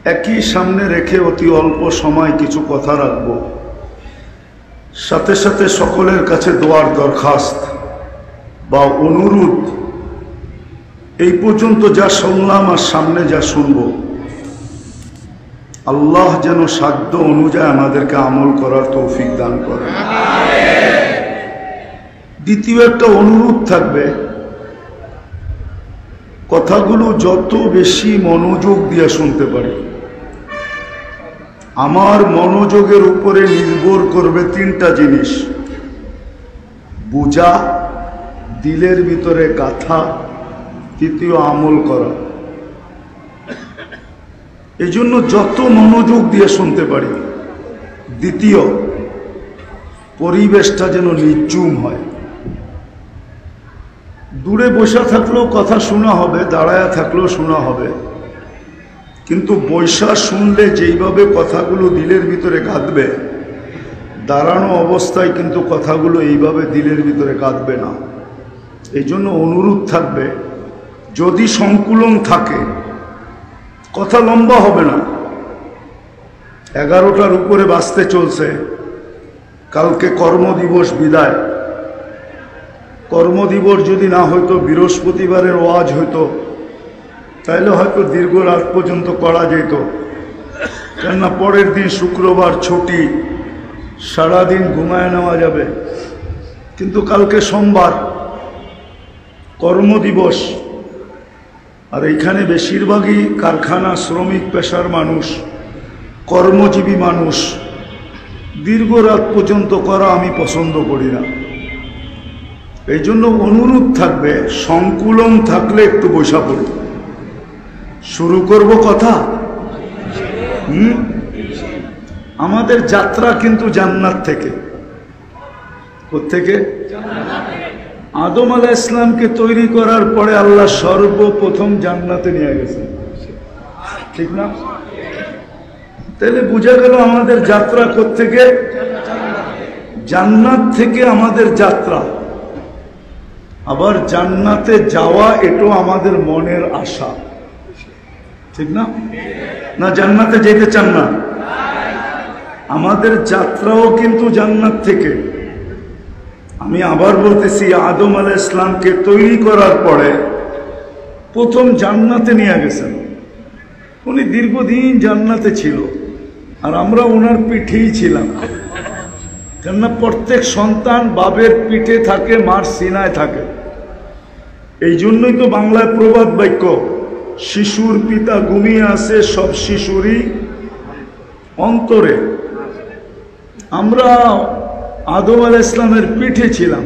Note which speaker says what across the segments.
Speaker 1: একই সামনে রেখে অতি অল্প সময় কিছু কথা রাখব, সাথে সাথে সকলের কাছে দোয়ার দরখাস্ত বা অনুরোধ। এই পর্যন্ত যা শুনলাম আর সামনে যা শুনব, আল্লাহ যেন সাধ্য অনুযায়ী আমাদেরকে আমল করার তৌফিক দান করেন। দ্বিতীয় একটা অনুরোধ থাকবে, কথাগুলো যত বেশি মনোযোগ দিয়ে শুনতে পারি। আমার মনোযোগের উপরে নির্ভর করবে তিনটা জিনিস: বোঝা, দিলের ভিতরে গাথা, তৃতীয় আমল করা। এই জন্য যত মনোযোগ দিয়ে শুনতে পারি। দ্বিতীয়, পরিবেশটা যেন নির্জুম হয়। দূরে বসে থাকলেও কথা শোনা হবে, দাঁড়ায় থাকলেও শোনা হবে, কিন্তু বৈশা শুনলে যেইভাবে কথাগুলো দিলের ভিতরে গাঁথবে, দাঁড়ানো অবস্থায় কিন্তু কথাগুলো এইভাবে দিলের ভিতরে গাঁথবে না। এই জন্য অনুরোধ থাকবে, যদি সংকুলন থাকে, কথা লম্বা হবে না। 11টার উপরে বাজতে চলছে, কালকে কর্মদিবস বিদায়। কর্মদিবস যদি না হয়তো বৃহস্পতিবারের ওয়াজ হইতো, তাইলে হয়তো দীর্ঘ রাত পর্যন্ত করা যেত, কেননা পরের দিন শুক্রবার ছুটি, সারাদিন ঘুমায় নেওয়া যাবে। কিন্তু কালকে সোমবার, কর্মদিবস, আর এইখানে বেশিরভাগই কারখানা শ্রমিক পেশার মানুষ, কর্মজীবী মানুষ। দীর্ঘ রাত পর্যন্ত করা আমি পছন্দ করি না। এই জন্য অনুরোধ থাকবে, সংকুলন থাকলে একটু বৈশা পড়ি। শুরু করব কথা। আমাদের যাত্রা কিন্তু জান্নাত থেকে। কোত্থেকে? আদম আলাইহিস ইসলামকে তৈরি করার পরে আল্লাহ সর্বপ্রথম জান্নাতে নিয়ে গেছেন, ঠিক না? তাহলে বোঝা গেল আমাদের যাত্রা কোত্থেকে? জান্নাত থেকে আমাদের যাত্রা। আবার জান্নাতে যাওয়া এটাও আমাদের মনের আশা, ঠিক না? না জান্নাতে যেতে চান না? আমাদের যাত্রাও কিন্তু জান্নাত থেকে। আমি আবার বলতেছি, আদম আলাইহিস ইসলামকে তৈরি করার পরে প্রথম জান্নাতে নিয়ে গেছেন। উনি দীর্ঘদিন জান্নাতে ছিল, আর আমরা ওনার পিঠেই ছিলাম। কেননা প্রত্যেক সন্তান বাবের পিঠে থাকে, মার সিনায় থাকে। এই জন্যই তো বাংলায় প্রবাদ বাক্য, শিশুর পিতা ঘুমিয়ে আছে সব শিশুরই অন্তরে। আমরা আদম আলাইহিস ইসলামের পিঠে ছিলাম।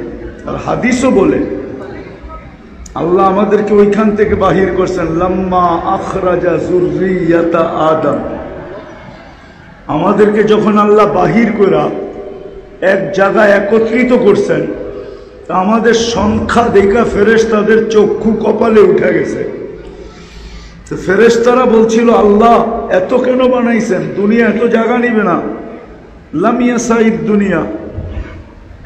Speaker 1: আর হাদিসও বলে, আল্লাহ আমাদেরকে ওইখান থেকে বাহির করছেন, লাম্মা আখরাজা যুররিয়াতা আদম। আমাদেরকে যখন আল্লাহ বাহির করা এক জায়গায় একত্রিত করছেন, তা আমাদের সংখ্যা দেখা ফেরেশতাদের চক্ষু কপালে উঠে গেছে। তো ফেরেশতারা বলছিল, আল্লাহ এত কেন বানাইছেন? দুনিয়া এত জায়গা নিবে না। লামিয়া সাইদ দুনিয়া,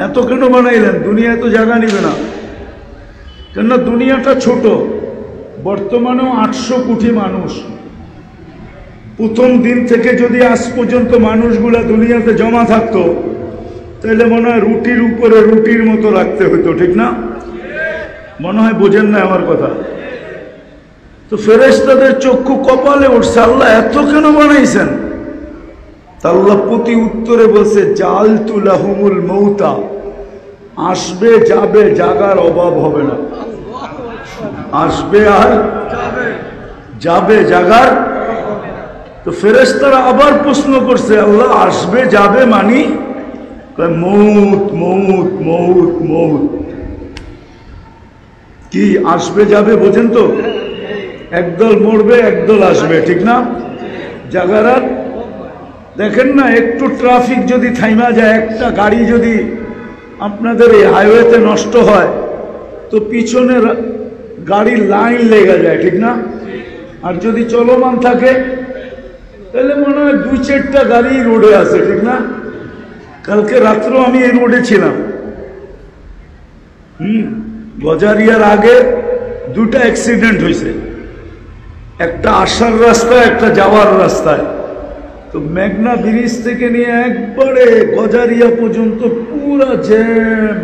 Speaker 1: এত কেন বানাইলেন? দুনিয়া এত জায়গা নিবে না। কেননা দুনিয়াটা ছোট। বর্তমানেও 800 কোটি মানুষ। প্রথম দিন থেকে যদি আজ পর্যন্ত মানুষগুলা দুনিয়াতে জমা থাকতো, তাহলে মনে হয় রুটির উপরে রুটির মতো রাখতে হতো, ঠিক না? মনে হয় বোঝেন না আমার কথা। তো ফেরেশতাদের চক্ষু কপালে উঠছে, আল্লাহ এত কেন বানাইছেন? তা আল্লাহ প্রতি উত্তরে বলছে, জাআলতু লাহুমুল মৌতা। আসবে যাবে, জাগার অভাব হবে না। আসবে আর যাবে, জাগার। তো ফেরেশতারা আবার প্রশ্ন করছে, আল্লাহ আসবে যাবে মানি? মৌত মৌত মৌত মৌত। কি আসবে যাবে বোঝেন তো? একদল মরবে, একদল আসবে, ঠিক না? জাগার আর দেখেন না, একটু ট্রাফিক যদি থাইমা যায়, একটা গাড়ি যদি আপনাদের এই হাইওয়েতে নষ্ট হয়, তো পিছনে গাড়ির লাইন লেগে যায়, ঠিক না? আর যদি চলমান থাকে, তাহলে মনে হয় 2-4টা গাড়ি রোডে আছে, ঠিক না? কালকে রাত্রেও আমি এই রোডে ছিলাম। গজারিয়ার আগে 2টা অ্যাক্সিডেন্ট হয়েছে। একটা আসার রাস্তায়, একটা যাওয়ার রাস্তায়। তো মেঘনা ব্রিজ থেকে নিয়ে একবারে গজারিয়া পর্যন্ত পুরা জ্যাম।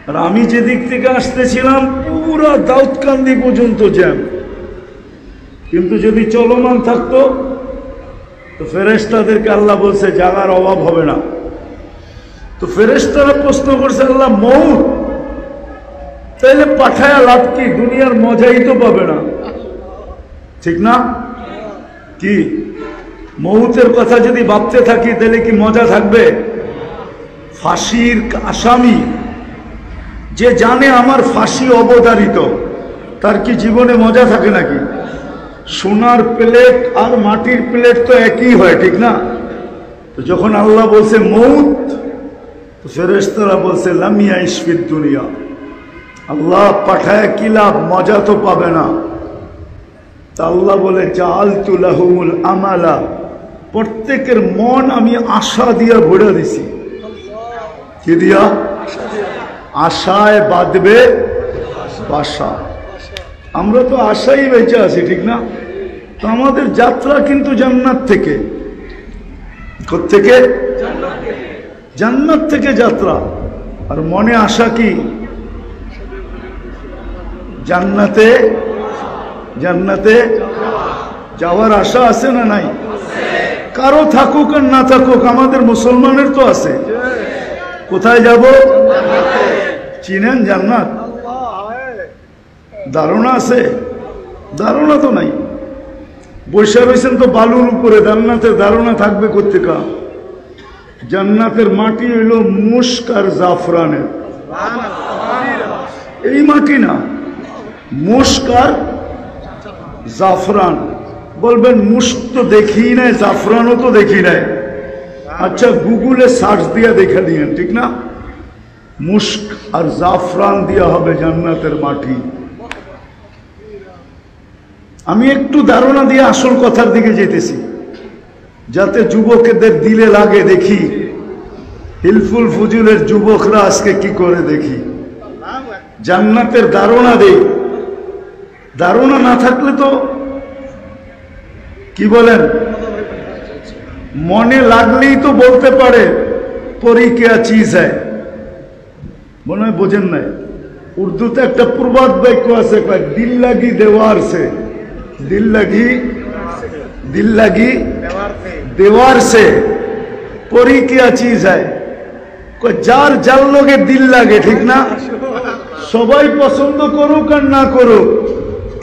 Speaker 1: আর আমি যেদিক থেকে আসতেছিলাম পুরা দাউদকান্দি পর্যন্ত জ্যাম। কিন্তু যদি চলমান থাকতো তো ফেরেশতাদেরকে আল্লাহ বলছে জায়গার অভাব হবে না। তো ফেরেশতারা প্রশ্ন করছে, আল্লাহ মউত তাইলে পাঠায়া লাভ কি? দুনিয়ার মজাই তো পাবে না, ঠিক না? কি মউতের কথা যদি ভাবতে থাকি তাহলে কি মজা থাকবে? ফাঁসির আসামি যে জানে আমার ফাঁসি অবধারিত, তার কি জীবনে মজা থাকে নাকি? সোনার প্লেট আর মাটির প্লেট তো একই হয়, ঠিক না? তো যখন আল্লাহ বলছে মউত, তো ফেরেশতারা বলছে লাম ইয়াইশ ফিদ দুনিয়া, আল্লাহ পাঠায় কি লাভ, মজা তো পাবে না। তা আল্লাহ বলে জাআলতু লাহুমুল আমালা, প্রত্যেকের মন আমি আশা দিয়া ভরে দিছি। কি দিয়া? আশায় বাঁধবে বাসা। আমরা তো আশাই বেঁচে আছি, ঠিক না? তো আমাদের যাত্রা কিন্তু জান্নাত থেকে। কোত্থেকে? জান্নাত থেকে যাত্রা। আর মনে আশা কি? জান্নাতে, জান্নাতে যাওয়ার আশা আছে না নাই? কারো থাকুক আর না থাকুক, আমাদের মুসলমানের তো আছে। কোথায় যাব? চিনেন জান্নাত? ধারণা আছে? ধারণা তো নাই। বৈশা রয়েছেন তো বালুর উপরে, জান্নাতের ধারণা থাকবে কোথেকে? জান্নাতের মাটি হইল মুস্ক আর জাফরানের। এই মাটি না, মুস্ক আর জাফরান। বলবেন মুস্ক তো দেখি নাই, জাফরানও তো দেখি নাই। আচ্ছা গুগলে সার্চ দিয়া দেখা দিয়েন, ঠিক না? মুস্ক আর জাফরান দিয়া হবে জান্নাতের মাটি। আমি একটু ধারণা দিয়ে আসল কথার দিকে যেতেছি, যাতে যুবকদের দিলে লাগে। দেখি হিলফুল ফুজুলের যুবকরা আজকে কি করে, দেখি জান্নাতের ধারণা দেই। ধারণা না থাকলে তো কি বলেন, মনে লাগলেই তো বলতে পারে পরি क्या चीज है। মনে হয় বোঝেন নাই, উর্দুতে একটা প্রবাদ বাক্য আছে, দিল লাগি দেওয়ার সে, দিল লাগি, দিল লাগি দেওয়ার সে পরি क्या चीज है। যার যার লোকে দিল লাগে, ঠিক না? সবাই পছন্দ করুক আর না করুক,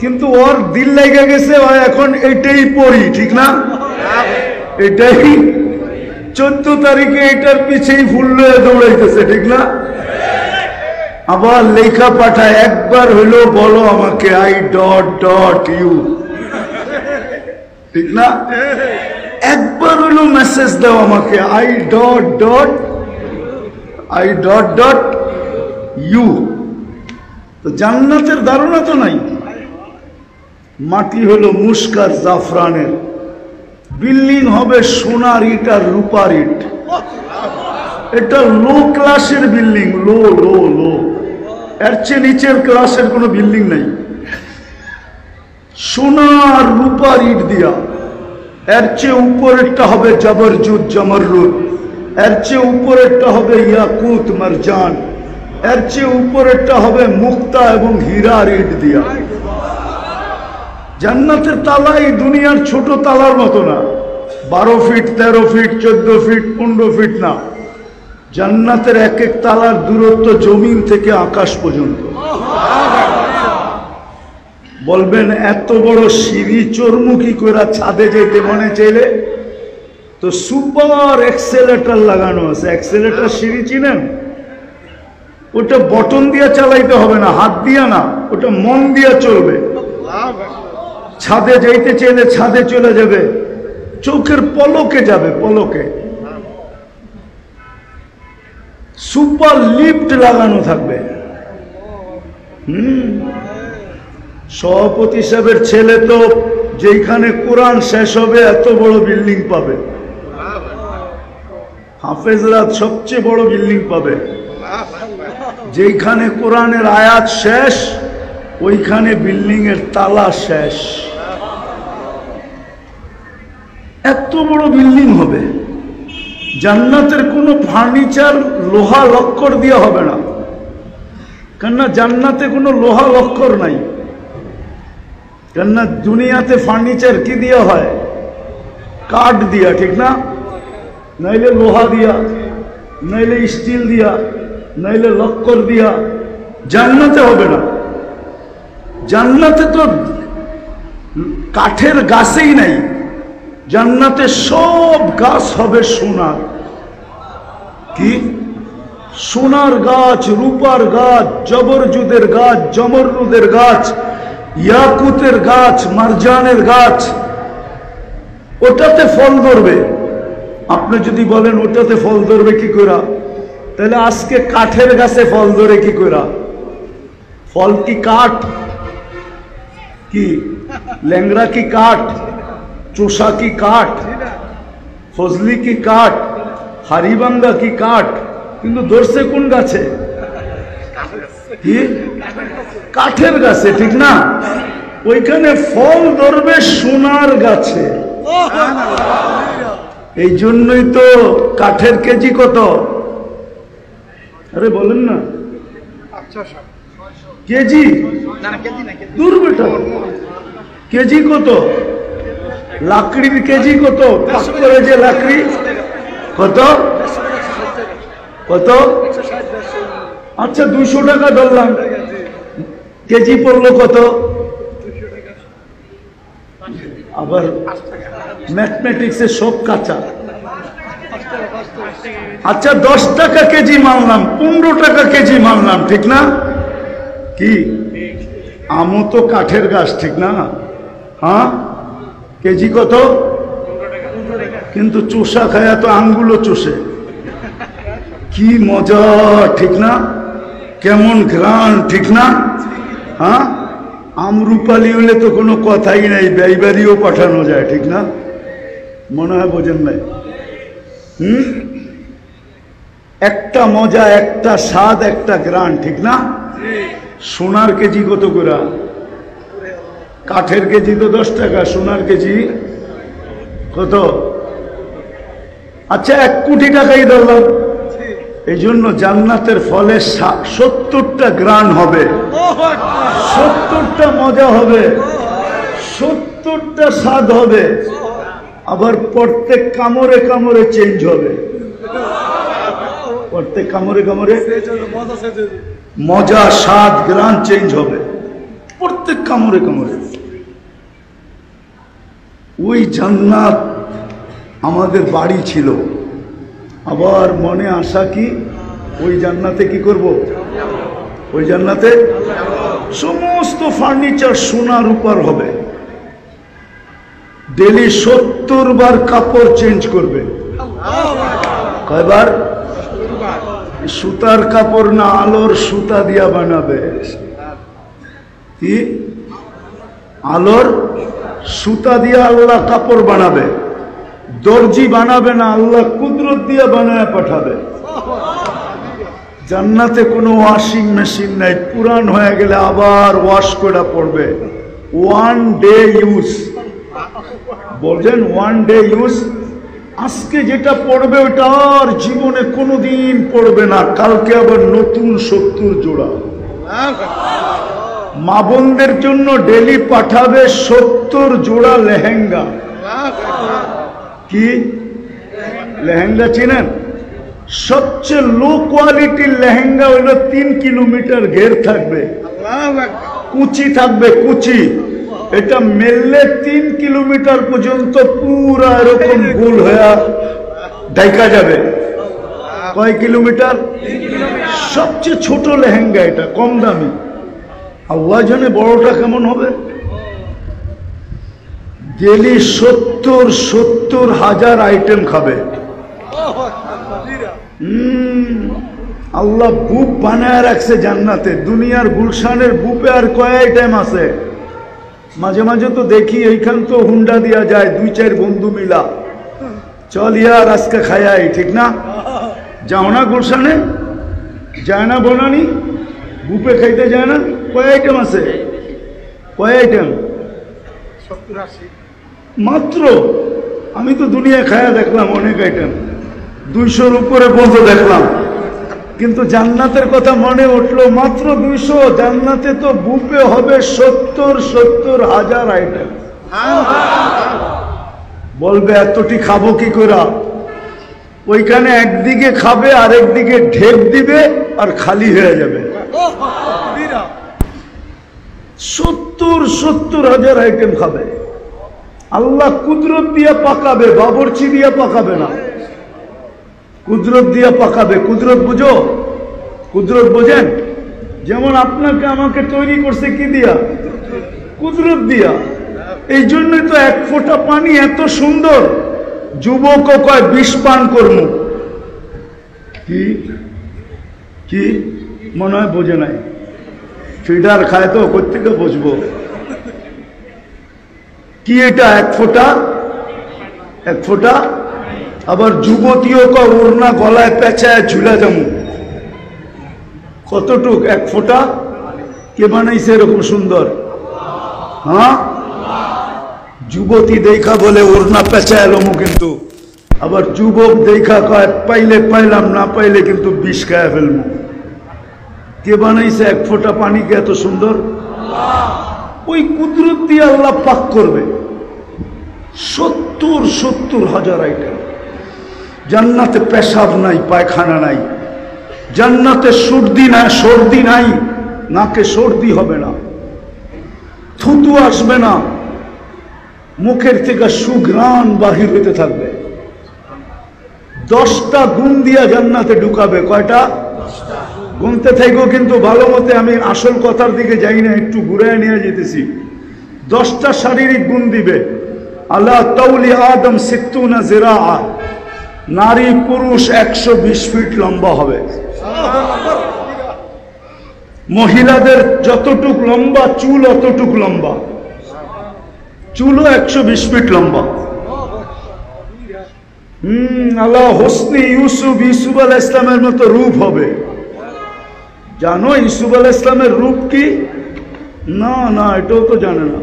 Speaker 1: কিন্তু ওর দিল লেগে গেছে, ও এখন এটাই পড়ি, ঠিক না? এটাই 14 তারিখে এটার পিছেই ফুল লয়ে দৌড়াইতেছে, ঠিক না? আবার লেখা পাঠায়, একবার হইলো বলো আমাকে আই ডট ডট ইউ, ঠিক না? একবার হইলো মেসেজ দাও আমাকে I dot dot, I dot dot you. তো জান্নাতের ধারণা তো নাই। মাটি হলো মুস্ক আর জাফরানের, বিল্ডিং হবে সোনার ইট আর রূপার ইট। এটা লো ক্লাসের বিল্ডিং, লো লো লো, এর চেয়ে নিচের ক্লাসের কোনো বিল্ডিং নাই। সোনা আর রূপার ইট দিয়া। এর চেয়ে উপরেরটা হবে জবরজুদ জমররুদ, এর চেয়ে উপরেরটা হবে ইয়াকুত মারজান, এর চেয়ে উপরেরটা হবে মুক্তা এবং হীরার ইট দিয়া। জান্নাতের তালা এই দুনিয়ার ছোট তালার মতো না, 12 ফিট 13 ফিট 14 ফিট 15 ফিট না। জান্নাতের এক এক তালার দূরত্ব জমিন থেকে আকাশ পর্যন্ত। বলবেন এত বড় সিঁড়ি চোরমুখী করে ছাদে যেতে মনে চাইলে তো সুপার এক্সেলেটর লাগানো আছে। এক্সেলেটর সিঁড়ি চিনেন? ওটা বটন দিয়ে চালাইতে হবে না, হাত দিয়া না, ওটা মন দিয়া চলবে। ছাদে যাইতে চাইলে ছাদে চলে যাবে, চোখের পলকে যাবে, পলকে। সুপার লিফট লাগানো থাকবে। সভাপতি সাহেবের ছেলে তো যেখানে কোরআন শেষ হবে এত বড় বিল্ডিং পাবে, হাফেজরা সবচেয়ে বড় বিল্ডিং পাবে। যেখানে কোরআনের আয়াত শেষ ওইখানে বিল্ডিং এর তালা শেষ। এত বড় বিল্ডিং হবে, জান্নাতের কোনো ফার্নিচার লোহা লক্কর দিয়ে হবে না, কেননা জান্নাতে কোনো লোহা লক্কর নাই। কেননা দুনিয়াতে ফার্নিচার কি দিয়া হয়? কাঠ দিয়া, ঠিক না? নাইলে লোহা দিয়া, নাইলে স্টিল দিয়া, নাইলে লক্কর দিয়া। জান্নাতে হবে না। জান্নাতে তো কাঠের গাছেই নাই, জান্নাতে সব গাছ হবে সোনার। কি? সোনার গাছ, রূপার গাছ, জবরজুদের গাছ, জমরুদের গাছ, ইয়াকুতের গাছ, মারজানের গাছ। ওটাতে ফল ধরবে। আপনি যদি বলেন ওটাতে ফল ধরবে কি করে, তাহলে আজকে কাঠের গাছে ফল ধরে কি করে? ফল কি কাঠ? কি ল্যাংড়া কি কাঠ? চোষা কি কাঠ? ফজলি কি কাঠ? হারিবাঙ্গা কি কাঠ? কিন্তু ধরছে কোন গাছে? কি? কাঠের গাছে, ঠিক না? ওইখানে ফল ধরবে সোনার গাছে। এই জন্যই তো কাঠের কেজি কত? আরে বলেন না, কেজি? দূর বেটা, কেজি কত? লাকড়ির কেজি কত? পাক করে যে লাকড়ি কত কত? আচ্ছা 200 টাকা ধরলাম, কেজি পড়লো কত? আবার ম্যাথমেটিক্সে সব কাঁচা। আচ্ছা 10 টাকা কেজি মানলাম, 15 টাকা কেজি মানলাম, ঠিক না? কি আমও তো কাঠের গাছ, ঠিক না? হ্যাঁ, কেজি কত? কিন্তু চোষা খায়া তো আঙ্গুলো চষে। কি মজা, ঠিক না? কেমন ঘ্রাণ, ঠিক না? হ্যাঁ, আমরুপালি হলে তো কোনো কথাই নাই, ব্যয়বাড়িও পাঠানো যায়, ঠিক না? মনে হয় বোঝেন নাই? একটা মজা, একটা স্বাদ, একটা ঘ্রাণ, ঠিক না? সোনার কেজি কত করে? কাঠের কেজি তো 10 টাকা, সোনার কেজি কত? আচ্ছা 1 কোটি টাকাই ধরলাম। এই জন্য জান্নাতের ফলে 70টা গ্রান হবে, 70টা মজা হবে, 70টা স্বাদ হবে। আবার প্রত্যেক কামড়ে কামড়ে চেঞ্জ হবে, প্রত্যেক কামড়ে কামড়ে মজা, স্বাদ, গ্রান চেঞ্জ হবে, প্রত্যেক কামড়ে কামড়ে। ওই জান্নাত আমাদের বাড়ি ছিল। আবার মনে আশা কি, ওই জান্নাতে কি করব? ওই জান্নাতে সমস্ত ফার্নিচার সোনা রূপার হবে। ডেলি 70 বার কাপড় চেঞ্জ করবে। কয়বার? সুতার কাপড় না, আলোর সুতা দিয়া বানাবে। কি? আলোর সুতা দিয়া আল্লাহ কাপড় বানাবে। দর্জি বানাবে না, আল্লাহ কুদরত দিয়ে বানায় পাঠাবে। জান্নাতে কোনো ওয়াশিং মেশিন নাই, পুরান হয়ে গেলে আবার ওয়াশ করে পড়বে। 1 ডে ইউজ, বলছেন 1 ডে ইউজ। আজকে যেটা পড়বে ওটা আর জীবনে কোনোদিন পড়বে না, কালকে আবার নতুন 70 জোড়া। মা বোনদের জন্য ডেলি পাঠাবে 70 জোড়া লেহেঙ্গা। কি লেহেঙ্গা চিনেন? সবচেয়ে লো কোয়ালিটির লেহেঙ্গা হইল 3 কিলোমিটার ঘের থাকবে, কুচি থাকবে, কুচি। এটা মেললে 3 কিলোমিটার পর্যন্ত পুরা এরকম গোল হয়ে দেখা যাবে। কয় কিলোমিটার? সবচেয়ে ছোট লেহেঙ্গা এটা, কম দামি। আল্লাহ জানে বড়টা কেমন হবে। ডেলি 70 হাজার আইটেম খাবে। আল্লাহ বুপ বানায় রাখছে জান্নাতে। দুনিয়ার গুলশানের বুপে আর কয় আইটেম আছে? মাঝে মাঝে তো দেখি এইখান তো হুন্ডা দিয়া যায়, 2-4 বন্ধু মিলা, চল ইয়ার আজকে খায়াই, ঠিক না? যাও না গুলশানে? যায় না বনানি? বুপে খাইতে যায় না? কয় আইটেম আছে? কয় আইটেম? মাত্র। আমি তো দুনিয়ায় খায়া দেখলাম অনেক আইটেম, 200-র উপরে পর্যন্ত দেখলাম, কিন্তু জান্নাতের কথা মনে উঠলো মাত্র 200। জান্নাতে তো বুফে হবে 70,000 আইটেম। বলবে এতটি খাবো কি করে? ওইখানে একদিকে খাবে আর একদিকে ঢেক দিবে আর খালি হয়ে যাবে। 70,000 আইটেম খাবে। আল্লাহ কুদরত দিয়া পাকাবে, বাবরচি দিয়া পাকাবে না, কুদরত দিয়া পাকাবে। কুদরত বুঝো? কুদরত বোঝেন? যেমন আপনাকে আমাকে তৈরি করছে কি দিয়া? কুদরত দিয়া। এই জন্যই তো এক ফোঁটা পানি এত সুন্দর। যুবক কয় 20 পান করবো। কি কি মনে হয় বোঝে নাই? ফিডার খায় তো কোত্থেকে বুঝবো? কি এটা? এক ফোঁটা, এক ফোঁটা। আবার যুবতীও কয় ওড়না গলায় পেঁচায় ঝুলা যাবো। কতটুক? এক ফোঁটা। কে বানাইছে এরকম সুন্দর? হ্যাঁ, যুবতী দেখা বলে ওড়না পেঁচায় লমু, কিন্তু আবার যুবক দেখা কয় পাইলে পাইলাম, না পাইলে কিন্তু বিষ খায় ফেলবো। কে বানাইছে এক ফোঁটা পানিকে এত সুন্দর? ওই কুদরত দিয়ে আল্লাহ পাক করবে। 70,000 আইটেম। জান্নাতে পেশাব নাই, পায়খানা নাই। জান্নাতে সর্দি নাই, নাকে সর্দি হবে না, থুতু আসবে না, মুখের থেকে সুঘ্রাণ বাহির হইতে থাকবে। 10টা গুণ দিয়া জান্নাতে ঢুকাবে। কয়টা? গুনতে থাকবো, কিন্তু ভালো মতে আমি আসল কথার দিকে যাই না, একটু ঘুরে নিয়ে যেতেছি। 10টা শারীরিক গুণ দিবে। আল্লাহ তাউলি আদম 60 জিরা। নারী পুরুষ 120 ফিট লম্বা হবে। মহিলাদের যতটুক লম্বা চুল অতটুক লম্বা, চুলও 120 ফিট লম্বা। আল্লাহ হোসনি ইউসুফ আলাইহিস সালামের মতো রূপ হবে। জানো ইউসুফ আলাইহিস সালামের রূপ কি? না না, এটাও তো জানে না।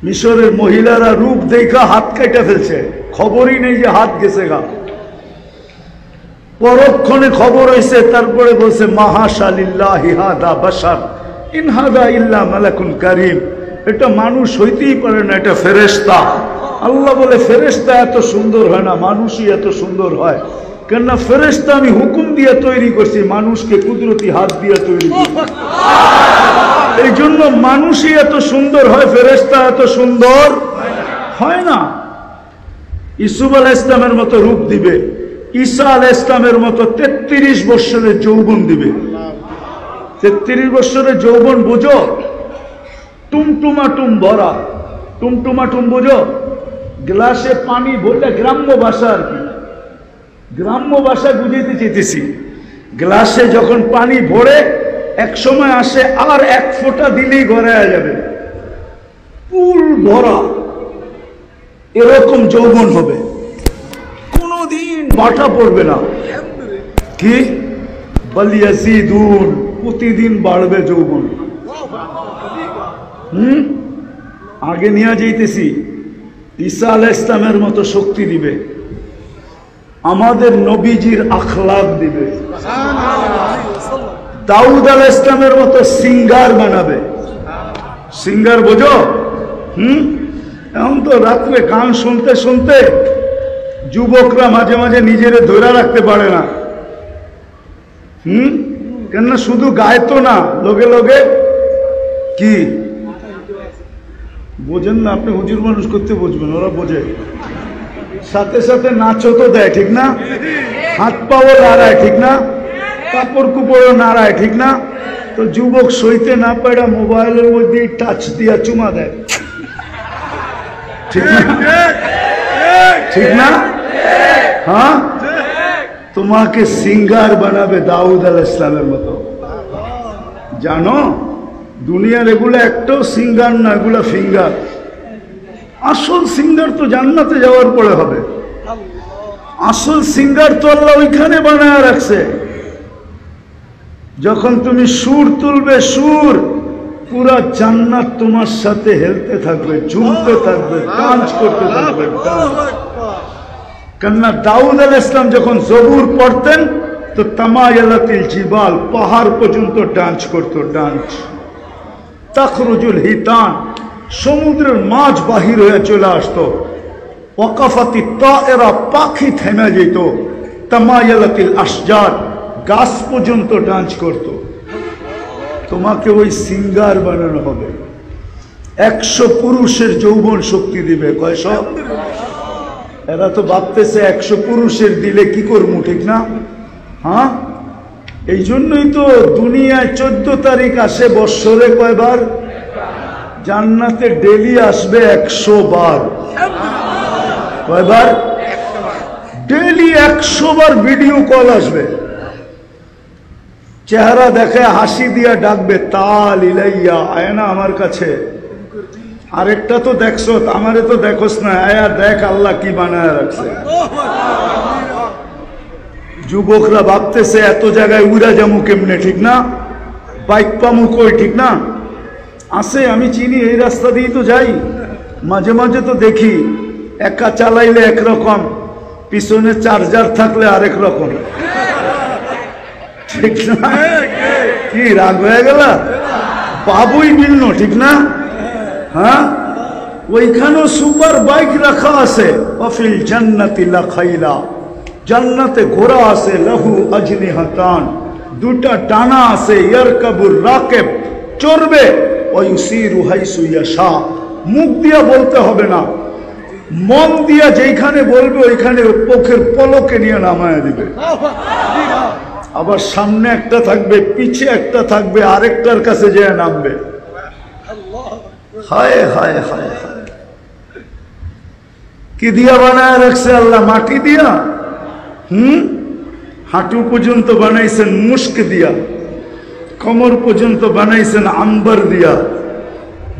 Speaker 1: মিশরের মহিলারা রূপ দেখা হাত কেটে ফেলছে, খবরই নেই যে হাত গেছে গা। পরক্ষণে খবর হয়েছে, তারপরে বলছে মাহাশা লিল্লাহি হাদা বাশার ইন হাদা ইল্লা মালাকুন কারীম। এটা মানুষ হইতেই পারে না, এটা ফেরেশতা। আল্লাহ বলে ফেরেশতা এত সুন্দর হয় না, মানুষই এত সুন্দর হয়। কেননা ফেরেশতা আমি হুকুম দিয়ে তৈরি করছি, মানুষকে কুদরতি হাত দিয়ে তৈরি করছি। এই জন্য মানুষই এত সুন্দর হয়, ফেরেশতা এত সুন্দর হয় না। ইউসুফ আলাইহিস সালামের মতো রূপ দিবে, ঈসা আলাইহিস সালামের মতো 33 বছরের যৌবন দিবে। 33 বছরের যৌবন বুঝো? টুমটুমাটুম ভরা। টুমটুমাটুম বুঝো? গ্লাসে পানি ভরলে, গ্রাম্য ভাষা আর কি, গ্রাম্য ভাষা বুঝাইতে চেয়েছি। গ্লাসে যখন পানি ভরে এক সময় আসে আর 1 ফোঁটা দিলেই গড়ায়া যাবে, পুল ভরা, এরকম যৌবন হবে, কোনদিন বাটা পড়বে না। কি বালিয়াজিদুন, প্রতিদিন বাড়বে যৌবন। আগে নিয়ে যাইতেছি। ঈসা আলাইহিস সালামের মতো শক্তি দিবে, আমাদের নবীজির আখলাক দিবে, দাউদ আলাইহিস সালামের মতো সিঙ্গার বানাবে। সিঙ্গার বোঝো? এখন তো রাত্রে গান শুনতে শুনতে যুবকরা মাঝে মাঝে নিজেরে ধরে রাখতে পারে না। কেননা শুধু গায় তো না, লোকে লোকে কি বোঝেন না আপনি? হুজুর মানুষ করতে বুঝবেন, ওরা বোঝে। সাথে সাথে নাচও তো দেয়, ঠিক না? হাত পাও নাড়ায়, ঠিক না? কাপড় কুপড়ও নাড়ায়, ঠিক না? তো যুবক সইতে না পারে মোবাইলের মধ্যে টাচ দিয়া চুমা দেয়, ঠিক না? ঠিক না? হ্যাঁ, তোমাকে সিঙ্গার বানাবে দাউদ আলাইহিস সালামের মতো। জানো দুনিয়ার এগুলো একটাও সিঙ্গার না, এগুলো ফিঙ্গার। আসল সিঙ্গার তো জান্নাতে যাওয়ার পরে হবে। আসল সিঙ্গার তো আল্লাহ ওইখানে বানায় রাখছে। যখন তুমি সুর তুলবে, সুর পুরা জান্নাত তোমার সাথে হেলতে থাকবে, ঝুমতে থাকবে, ডান্স করতে থাকবে। কেননা দাউদ আলাইহিস সালাম যখন জবুর পড়তেন তো তামায়ালাতিল জিবাল, পাহাড় পর্যন্ত ডান্স করতো, ডান্স। তাখরুজুল হিতান, সমুদ্রের মাছ বাহির হয়ে চলে আসতো। ওয়াকাফাতি তায়রা, পাখি থেমে যেত। তামায়ালাতিল আশজার, গাছ পর্যন্ত ডান্স করতো। তোমাকে ওই সিঙ্গার বানানো হবে, 100 পুরুষের যৌবন শক্তি দিবে। কয়শ? এরা তো ভাবতেছে 100 পুরুষের দিলে কি করবো, ঠিক না? হ্যাঁ, এই জন্যই তো দুনিয়ায় 14 তারিখ আসে বৎসরে কয়বার? জান্নাতে ডেলি আসবে 100 বার। কয়বার? ডেলি 100 বার ভিডিও কল আসবে, চেহারা দেখে হাসি দিয়া ডাকবে, তাল ইলাইয়া, আয় না আমার কাছে। আরেকটা তো দেখছো, আমারে তো দেখোস না, আয়া দেখ আল্লাহ কি বানায় রাখছে। যুবকরা ভাবতেছে এত জায়গায় উড়া যামু কেমনে, ঠিক না? বাইক পামু কই, ঠিক না? আছে, আমি চিনি, এই রাস্তা দিয়ে তো যাই, মাঝে মাঝে তো দেখি একা চালাইলে একরকম, পিছনে চার্জার থাকলে আরেক রকম, ঠিক না? কি রাগ হয়ে গেল? বাবুই মিলল, ঠিক না? হ্যাঁ, ওইখানেও সুপার বাইক রাখা আছে। অফিল জান্নাতি লাখাইলা, জান্নাতে ঘোড়া আছে। লাহু আজনিহাতান, দুটা ডানা আছে। ইয়ারকাবুর রাকিব, চড়বে। ওয়ায়ুসিরু হাইসু ইয়াশা, মুখ দিয়া বলতে হবে না, মন দিয়া যেখানে বলবে ওইখানে চোখের পলকে নিয়ে নামায় দিবে। আবার সামনে একটা থাকবে, পিছে একটা থাকবে, আরেকটার কাছে যেয়ে নামবে। হায় হায় হায় হায়, কি দিয়া বানায় রাখছে আল্লাহ? মাটি দিয়া। হাঁটু পর্যন্ত বানাইছেন মুস্ক দিয়া, কোমর পর্যন্ত বানাইছেন আম্বার দিয়া।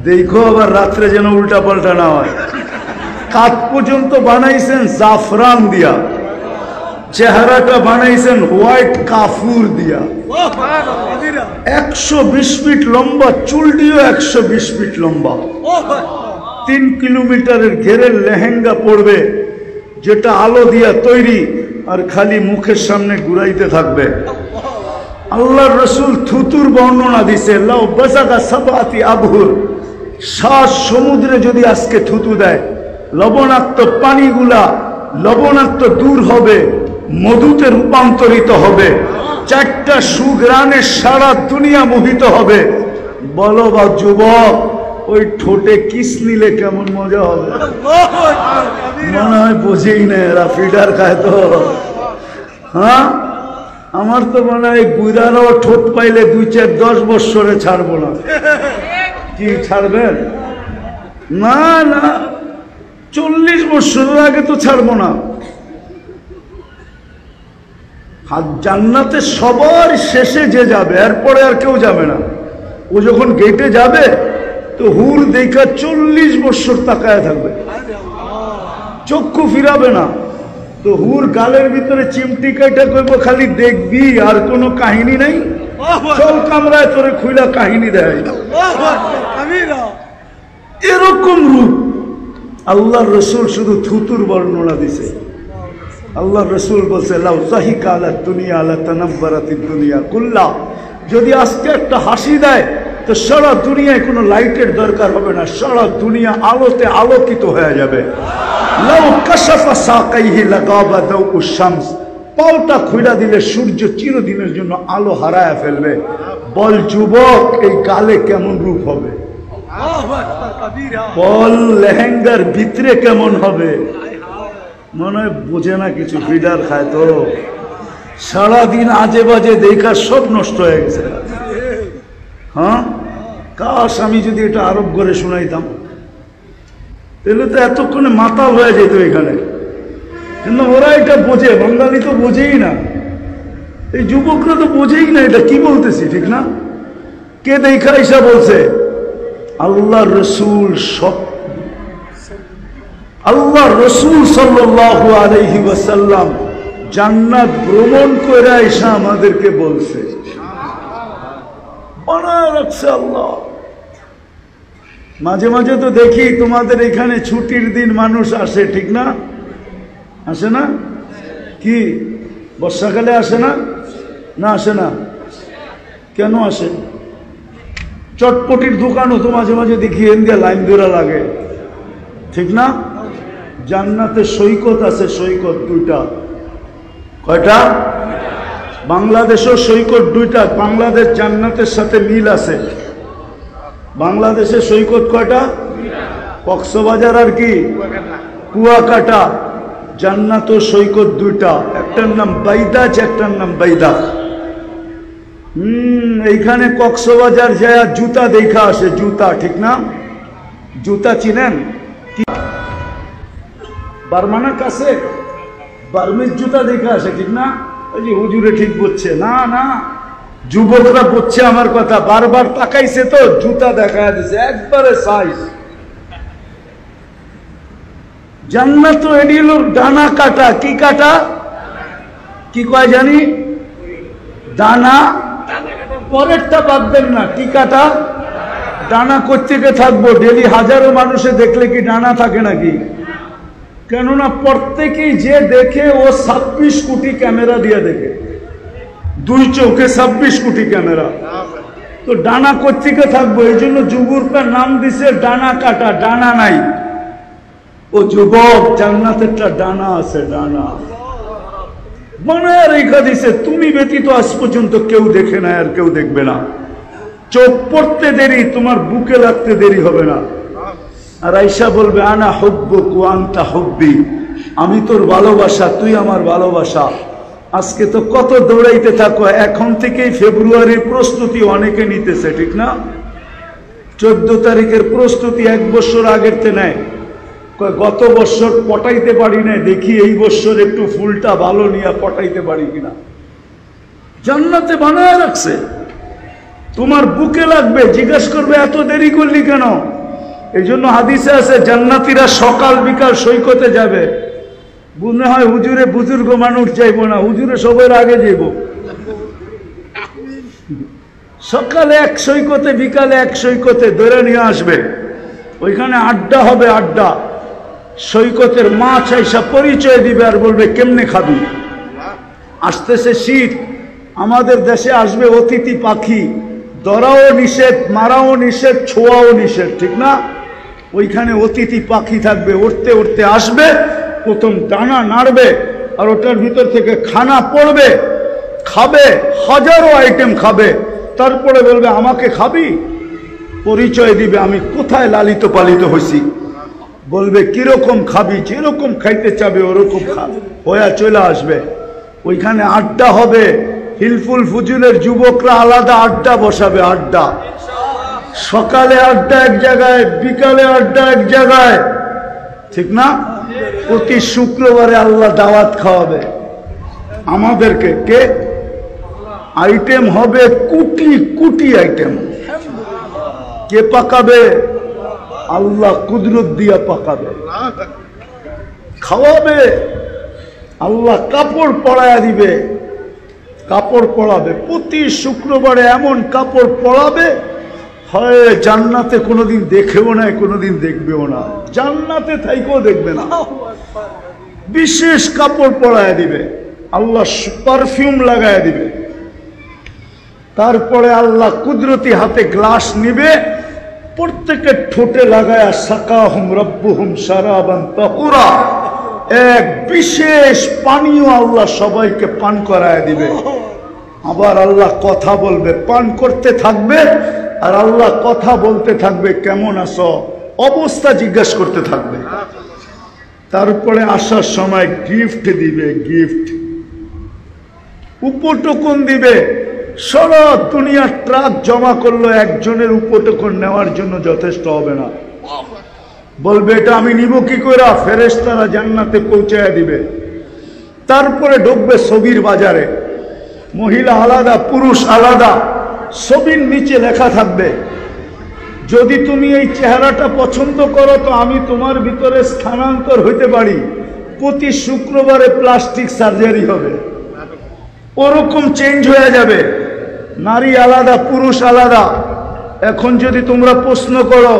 Speaker 1: দেখো আবার রাত্রে যেন উল্টা পাল্টা না হয়। কাঁধ পর্যন্ত বানাইছেন জাফরান দিয়া, চেহারাটা বানাইছেন হোয়াইট কাফুর দিয়া। 120 ফিট লম্বা, চুল দিয়েও 120 ফিট লম্বা। 3 কিলোমিটারের ঘেরের লেহেঙ্গা পড়বে, যেটা আলো দিয়া তৈরি, আর খালি মুখের সামনে ঘুরাইতে থাকবে। আল্লাহর রসুল থুতুর বর্ণনা দিছে, লাউ বাসাকা সাবাতি আবহুর, 7 সমুদ্রে যদি আজকে থুতু দেয়, লবণাক্ত পানিগুলা লবণাক্ত দূর হবে, মধুতে রূপান্তরিত হবে। 4টা সুঘ্রাণে সারা দুনিয়া মোহিত হবে। বলো বা যুবক, ওই ঠোঁটে কিস নিলে কেমন মজা হবে? মনে হয় বোঝেই না, এরা ফিডার খায় তো। হ্যাঁ, আমার তো মনে হয় বুড়ারাও ঠোঁট পাইলে 2-4-10 বৎসরে ছাড়বো না। কি ছাড়বেন? না না, 40 বৎসরের আগে তো ছাড়বো না। জান্নাতে সবার শেষে যে যাবে, এরপরে আর কেউ যাবে না। ও যখন গেটে যাবে তো হুর দেখা 40 বৎসর তাকায় থাকবে, চক্ষু ফিরাবে না। তো হুর গালের ভিতরে চিমটি কাটা করব, খালি দেখবি, আর কোনো কাহিনী নাই। চল কামরায় তোরে খুইলা কাহিনী দেয়। এরকম রূপ আল্লাহর রসুল শুধু থুতুর বর্ণনা দিছে। আল্লাহ রসুল বলছে, লাউ যাহিকা আলা দুনিয়া লা তানাব্বারাতিদ দুনিয়া কুল্লা, যদি আজকে একটা হাসি দেয় তো সারা দুনিয়ায় কোনো লাইটের দরকার হবে না, সারা দুনিয়া আলোতে আলোকিত হয়ে যাবে। লাউ কাশাফা সাকাইহি লাগাবা দাউ শামস, পাওটা খুইলা দিলে সূর্য চিরদিনের জন্য আলো হারায় ফেলবে। বল যুবক, এই গালে কেমন রূপ হবে? বল লেহেঙ্গার ভিতরে কেমন হবে? মনে হয় বোঝে না কিছু, ফিডার খায় তো। সারাদিন আজে বাজে দেখা সব নষ্ট হয়ে গেছে। হ্যাঁ, কাশ আমি যদি এটা আরব করে শোনাইতাম, তাহলে তো এতক্ষণে মাতাল হয়ে যেত এখানে। কিন্তু ওরা এটা বোঝে, বাঙালি তো বোঝেই না, এই যুবকরা তো বোঝেই না এটা কি বলতেছি, ঠিক না? কে দেখা ইসা বলছে? আল্লাহ রসুল। সব আল্লাহ রসুল সাল্লাল্লাহু আলাইহি ওয়াসাল্লাম জান্নাত ভ্রমণ করে এসে আমাদেরকে বলছে, বানায় রাখছে আল্লাহ। মাঝে মাঝে তো দেখি তোমাদের এখানে ছুটির দিন মানুষ আসে, ঠিক না? আসে না? কি বর্ষাকালে আসে না? না আসে না? কেন আসে? চটপটির দোকানও তো মাঝে মাঝে দেখি এনদিয়া লাইন ধরা লাগে, ঠিক না? জান্নাতে সৈকত আছে, সৈকত দুইটা। কয়টা? বাংলাদেশেও সৈকত দুইটা। বাংলাদেশ জান্নাতের সাথে মিল আছে। বাংলাদেশের সৈকত কয়টা? কক্সবাজার আর কি কুয়াকাটা। জান্নাত ও সৈকত দুইটা, একটার নাম বাইদাজ, একটার নাম বাইদা। এইখানে কক্সবাজার যায় জুতা দেখা আসে, জুতা, ঠিক না? জুতা চিনেন? বার্মানার কাছে বার্মিজ জুতা দেখা আসে, ঠিক না? ওই যে হুজুরে ঠিক বলছে না, না যুবকরা বলছে আমার কথা, বারবার তাকাইছে তো জুতা দেখা দিছে একবারে সাইজ। জান্নাত তো এটি হলো ডানা কাটা। কি কাটা? কি কয় জানি? ডানা। পরেরটা বাদবেন না। কি কাটা? ডানা কোত্থেকে থাকবো? ডেলি হাজারো মানুষে দেখলে কি ডানা থাকে নাকি? কেননা প্রত্যেকেই যে দেখে ও 26 কোটি ক্যামেরা দিয়ে দেখে, দুই চোখে 26 কোটি ক্যামেরা। তো ডানা কোত্থেকে থাকবো? এই জন্য যুবকটার নাম দিছে ডানা কাটা। ডানা নাই। ও যুবক, জান্নাতেরটা ডানা আছে, ডানা বানায় রেখা দিছে। তুমি ব্যতীত আজ পর্যন্ত কেউ দেখে না, আর কেউ দেখবে না। চোখ পড়তে দেরি, তোমার বুকে লাগতে দেরি হবে না। আর আয়েশা বলবে আনা হুব্বুক ওয়া আনতা হুব্বি, আমি তোর ভালোবাসা, তুই আমার ভালোবাসা। আজকে তো কত দৌড়াইতে থাকো। এখন থেকেই ফেব্রুয়ারির প্রস্তুতি অনেকে নিতেছে, ঠিক না? 14 তারিখের প্রস্তুতি 1 বছর আগের তে নেয়। গত বছর পটাইতে পারি না, দেখি এই বছর একটু ফুলটা ভালো নিয়ে পটাইতে পারি কিনা। জান্নাতে বানায় রাখছে, তোমার বুকে লাগবে। জিজ্ঞেস করবে এত দেরি করলি কেন? এই জন্য হাদিসে আছে জান্নাতীরা সকাল বিকাল সৈকতে যাবে। মনে হয় হুজুরে বুজুর্গ মানুষ যাইব না, হুজুরে সবার আগে যাইব। সকালে এক সৈকতে, বিকালে এক সৈকতে ধরে নিয়ে আসবে। ওইখানে আড্ডা হবে, আড্ডা। সৈকতের মাছ আইসা পরিচয় দিবে আর বলবে কেমনে খাবি। আসতেছে শীত, আমাদের দেশে আসবে অতিথি পাখি, ধরাও নিষেধ, মারাও নিষেধ, ছোঁয়াও নিষেধ, ঠিক না? ওইখানে অতিথি পাখি থাকবে, উঠতে উঠতে আসবে, প্রথম ডানা নাড়বে আর ওটার ভিতর থেকে খানা পড়বে, খাবে, হাজারো আইটেম খাবে। তারপরে বলবে আমাকে খাবি, পরিচয় দিবে আমি কোথায় লালিত পালিত হয়েছি। বলবে কিরকম খাবি, যেরকম খাইতে চাবে ওরকম খাবে, হয়ে চলে আসবে। ওইখানে আড্ডা হবে। হিলফুল ফুজুলের যুবকরা আলাদা আড্ডা বসাবে, আড্ডা। সকালে আড্ডা এক জায়গায়, বিকালে আড্ডা এক জায়গায়, ঠিক না? প্রতি শুক্রবারে আল্লাহ দাওয়াত খাওয়াবে আমাদেরকে। কে? আইটেম হবে কোটি কোটি আইটেম। কে পাকাবে? আল্লাহ কুদরত দিয়া পাকাবে, খাওয়াবে। আল্লাহ কাপড় পরায়া দিবে, কাপড় পরাবে। প্রতি শুক্রবারে এমন কাপড় পরাবে, হয় জান্নাতে কোনোদিন দেখেও না, কোনোদিন দেখবেও না, জান্নাতে থাইকেও দেখবে না। বিশেষ কাপড় পরায়া দিবে, আল্লাহ পারফিউম লাগায়া দিবে। তারপরে আল্লাহ কুদরতি হাতে গ্লাস নিবে, প্রত্যেকের ঠোঁটে লাগায়া সাকাহুম রব্বুহুম শারাবান তাহুরা, এক বিশেষ পানীয় আল্লাহ সবাইকে পান করায় দিবে। আবার আল্লাহ কথা বলবে, পান করতে থাকবে আর আল্লাহ কথা বলতে থাকবে, কেমন আছো, অবস্থা জিজ্ঞাসা করতে থাকবে। তারপরে আসার সময় গিফট দিবে, গিফট, উপটোকন দিবে। সারা দুনিয়ার ট্রাক জমা করলো, একজনের উপটোকন নেওয়ার জন্য যথেষ্ট হবে না। বলবে এটা আমি নিব কি করে? ফেরেশতারা জান্নাতে পৌঁছায় দিবে। তারপরে ঢুকবে ছবির বাজারে, মহিলা আলাদা, পুরুষ আলাদা। ছবির নিচে লেখা থাকবে যদি তুমি এই চেহারাটা পছন্দ করো তো আমি তোমার ভিতরে স্থানান্তর হইতে পারি। প্রতি শুক্রবারে প্লাস্টিক সার্জারি হবে, ওরকম চেঞ্জ হয়ে যাবে। নারী আলাদা, পুরুষ আলাদা। এখন যদি তোমরা প্রশ্ন করো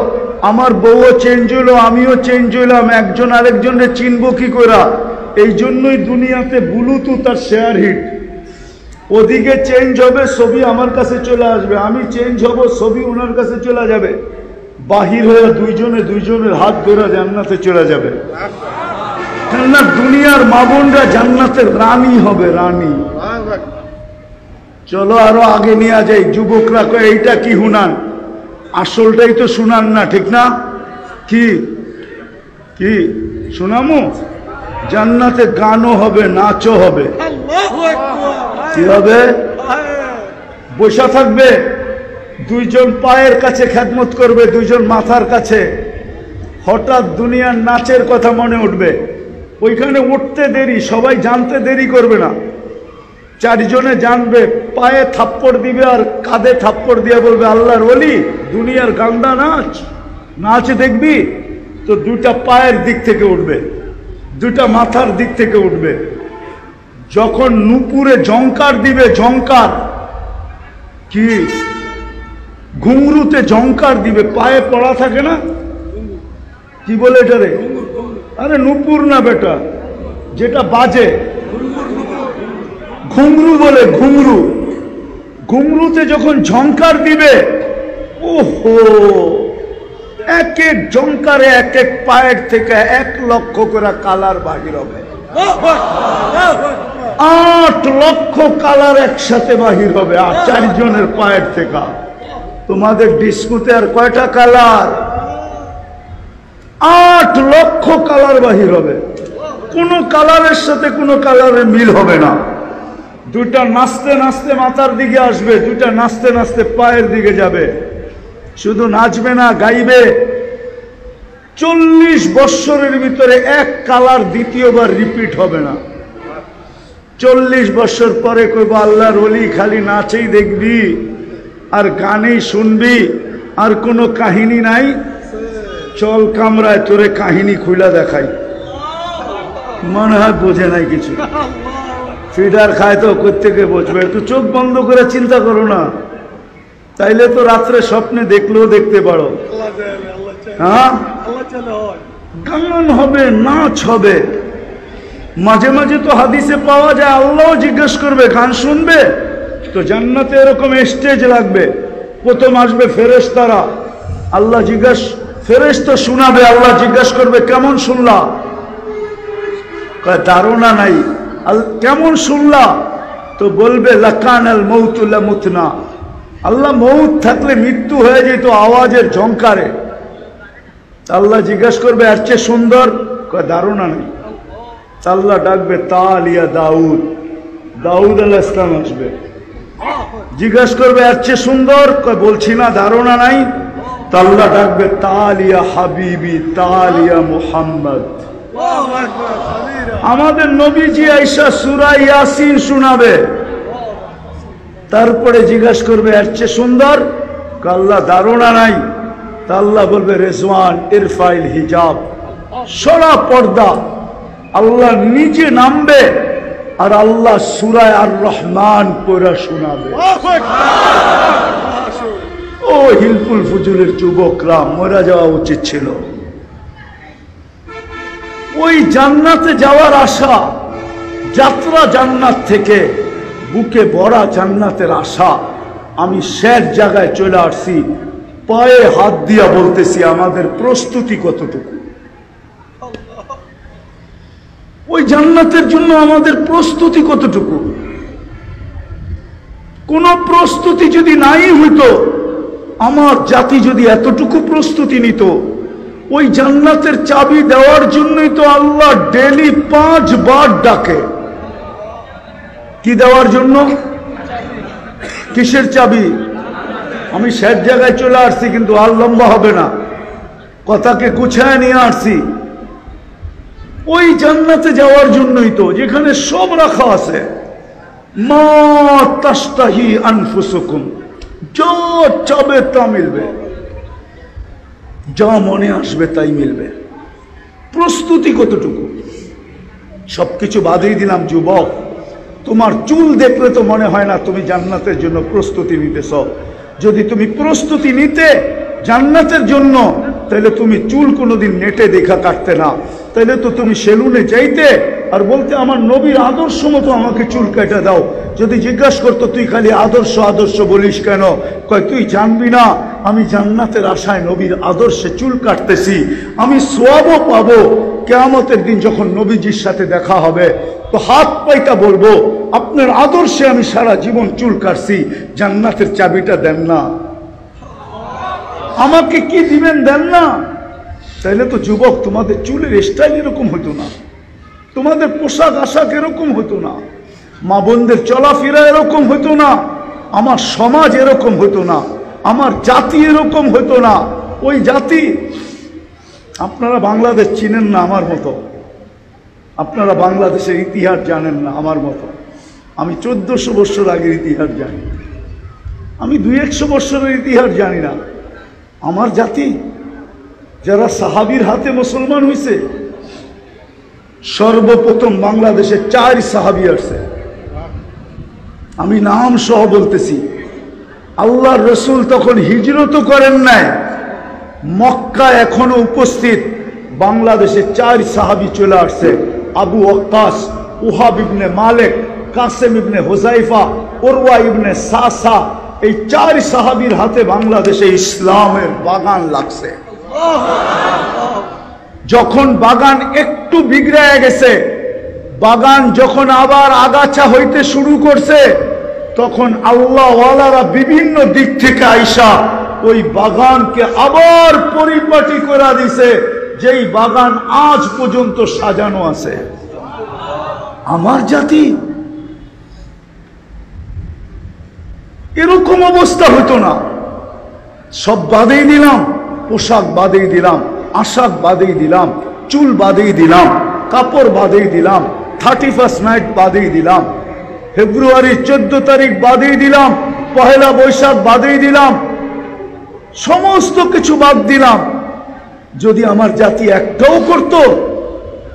Speaker 1: আমার বউও চেঞ্জ হলো, আমিও চেঞ্জ হইলাম, একজন আরেকজনের চিনবো কি করে? এই জন্যই দুনিয়াতে ব্লুটুথ আর শেয়ার হিট। ওদিকে চেঞ্জ হবে, ছবি আমার কাছে চলে আসবে, আমি চেঞ্জ হব, ছবি ওনার কাছে চলে যাবে, বাহির হয়ে দুইজনের হাত ধরে জান্নাতে চলে যাবে। কেননা দুনিয়ার মা বোনরা জান্নাতের রানী হবে, রানী। চলো আরো আগে নিয়ে যাই। যুবকরা কয় এইটা কি হুনান, আসলটাই তো শুনান না, ঠিক না? কি কি শোনামু? জান্নাতে গানও হবে, নাচও হবে। কি হবে? বসা থাকবে, দুইজন পায়ের কাছে খেদমত করবে, দুইজন মাথার কাছে। হঠাৎ দুনিয়ার নাচের কথা মনে উঠবে, ওইখানে উঠতে দেরি, সবাই জানতে দেরি করবে না, চারজনে জানবে, পায়ে থাপ্পড় দিবে আর কাঁধে থাপ্পড় দিয়ে বলবে আল্লাহর ওলি দুনিয়ার গান্ডা নাচ, নাচ দেখবি তো দুটা পায়ের দিক থেকে উঠবে, দুটা মাথার দিক থেকে উঠবে। যখন নুপুরে ঝংকার দিবে, ঝংকার কি ঘুংরুতে ঝংকার দিবে, পায়ে পড়া থাকে না, কি বলে এটা রে? আরে নুপুর না বেটা, যেটা বাজে, ঘুংরু বলে, ঘুংরু। ঘুংরুতে যখন ঝংকার দিবে, ওহো, এক এক ঝংকারে এক এক পায়ের থেকে 1 লক্ষ করে কালার বাহির হবে। 8 লক্ষ কালার একসাথে বাহির হবে, আর 4 জনের পায়ের থেকে। তোমাদের ডিস্কোতে আর কয়টা কালার? 8 লক্ষ কালার বাহির হবে। কোন কালারের সাথে কোনো কালারের মিল হবে না। দুইটা নাচতে নাচতে মাথার দিকে আসবে, দুইটা নাচতে নাচতে পায়ের দিকে যাবে। শুধু নাচবে না, গাইবে। 40 বৎসরের ভিতরে এক কালার দ্বিতীয়বার রিপিট হবে না। 40 বৎসর পরে কইব আল্লাহর ওলি খালি নাচেই দেখবি আর গানেই শুনবি, আর কোনো কাহিনী নাই। চল কামরায় তোরে কাহিনী খুইলা দেখাই। মনে হয় বোঝে নাই কিছু, ফিডার খায় তো কোত্থেকে বুঝবে? একটু চোখ বন্ধ করে চিন্তা করো না, তাইলে তো রাত্রে স্বপ্নে দেখলেও দেখতে পারো। হ্যাঁ, গান হবে, নাচ হবে। মাঝে মাঝে তো হাদিসে পাওয়া যায় আল্লাহ জিজ্ঞেস করবে গান শুনবে তো? জান্নাতে এরকম স্টেজ লাগবে, প্রথম আসবে ফেরেশতারা, আল্লাহ জিজ্ঞেস, ফেরেশতা শোনাবে, আল্লাহ জিজ্ঞেস করবে কেমন শুনলা? ধারণা নাই। কেমন শুনলা? তো বলবে লাকানাল মৌতু লামুতনা, আল্লাহ মৌত থাকলে মৃত্যু হয়ে যেত আওয়াজের ঝংকারে। আল্লাহ জিজ্ঞাসা করবে এর চেয়ে সুন্দর? ধারণা নেই। আল্লাহ ডাকবে তালিয়া দাউদ, দাউদ আলাইহিস সালাম আসবে, জিজ্ঞাসা করবে এর চেয়ে সুন্দর? বলছি না, ধারণা নাই। আল্লাহ ডাকবে তালিয়া হাবিবি, তালিয়া মুহাম্মদ। আমাদের নবীজি আয়েশা সূরা ইয়াসিন শোনাবে, তারপরে জিজ্ঞাসা করবে এর চেয়ে সুন্দর? আল্লাহ ধারণা নাই। তা আল্লাহ বলবে রেজওয়ান ইরফাইল হিজাব, সরা পর্দা। আল্লাহ নিজে নামবে আর আল্লাহ সূরা আর রহমান পড়া শোনাবে। ও হিলফুল ফুজুলের যুবকরা, মরে যাওয়া উচিত ছিল। ওই জান্নাতে যাওয়ার আশা, যাত্রা জান্নাত থেকে, বুকে ভরা জান্নাতের আশা। আমি শেষ জায়গায় চলে আসছি, পায়ে হাত দিয়া বলতেছি আমাদের প্রস্তুতি কতটুকু? ওই জান্নাতের জন্য আমাদের প্রস্তুতি কতটুকু? কোন প্রস্তুতি যদি নাই হইতো, আমার জাতি যদি এতটুকু প্রস্তুতি নিত, ওই জান্নাতের চাবি দেওয়ার জন্যই তো আল্লাহ ডেলি 5 বার ডাকে। কি দেওয়ার জন্য? কিসের চাবি? আমি শেষ জায়গায় চলে আসছি, কিন্তু আর লম্বা হবে না, কথাকে গুছায় নিয়ে আসছি। ওই জান্নাতে যাওয়ার জন্যই তো, যেখানে সব রাখা আছে। মা তাস্তাহি আনফুসুকুম, যা চাবে তা মিলবে, যা মনে আসবে তাই মিলবে। প্রস্তুতি কতটুকু? সবকিছু বাদই দিলাম যুবক, তোমার চুল দেখলে তো মনে হয় না তুমি জান্নাতের জন্য প্রস্তুতি নিতেছ। যদি তুমি প্রস্তুতি নিতে জান্নাতের জন্য, তাহলে তুমি চুল কোনোদিন নেটে দেখা কাটতে না, তাহলে তো তুমি সেলুনে যাইতে আর বলতে আমার নবীর আদর্শ মতো আমাকে চুল কেটে দাও। যদি জিজ্ঞাসা করতো তুই খালি আদর্শ আদর্শ বলিস কেন, কয় তুই জানবি না আমি জান্নাতের আশায় নবীর আদর্শে চুল কাটতেছি, আমি সোয়াবও পাবো। কিয়ামতের দিন যখন নবীজির সাথে দেখা হবে তো হাত পাইতা বলবো আপনার আদর্শে আমি সারা জীবন চুল কাটছি, জান্নাতের চাবিটা দেন না, আমাকে কি দিবেন দেন না। তাইলে তো যুবক তোমাদের চুলের স্টাইল এরকম হতো না, তোমাদের পোশাক আশাক এরকম হতো না, মা বোনদের চলাফেরা এরকম হতো না, আমার সমাজ এরকম হতো না, আমার জাতি এরকম হতো না। ওই জাতি আপনারা বাংলাদেশ চিনেন না আমার মতো, আপনারা বাংলাদেশের ইতিহাস জানেন না আমার মতো। আমি 1400 বছর আগের ইতিহাস জানি, আমি 200-100 বছরের ইতিহাস জানি না। আমার জাতি যারা সাহাবীর হাতে মুসলমান হয়েছে, সর্বপ্রথম বাংলাদেশে 4 সাহাবী আসছে, আমি নাম সহ বলতেছি। আল্লাহর রসুল তখন হিজরত করেন নাই, মক্কা এখনো উপস্থিত, বাংলাদেশে 4 সাহাবী চলে আসছে। আবু ওয়াক্কাস, উহাব ইবনে মালিক, কাসেম ইবনে হুযাইফা, উরওয়া ইবনে সাসা, এই 4 সাহাবীর হাতে বাংলাদেশে ইসলামের বাগান লাগছে। যখন বাগান একটু বিগড়ে গেছে, বাগান যখন আবার আগাছা হইতে শুরু করছে, তখন আল্লাহ ওয়ালারা বিভিন্ন দিক থেকে আইসা ওই বাগানকে আবার পরিপাটি করে দিছে, যেই বাগান আজ পর্যন্ত সাজানো আছে। আমার জাতি এরকম অবস্থা হতো না। সব বাদেই দিলাম, পোশাক বাদেই দিলাম, আশাক বাদেই দিলাম, চুল বাদেই দিলাম, কাপড় বাদেই দিলাম, 31st নাইট বাদেই দিলাম, ফেব্রুয়ারি 14 তারিখ বাদেই দিলাম, পহেলা বৈশাখ বাদেই দিলাম, সমস্ত কিছু বাদ দিলাম। যদি আমার জাতি একটাও করত,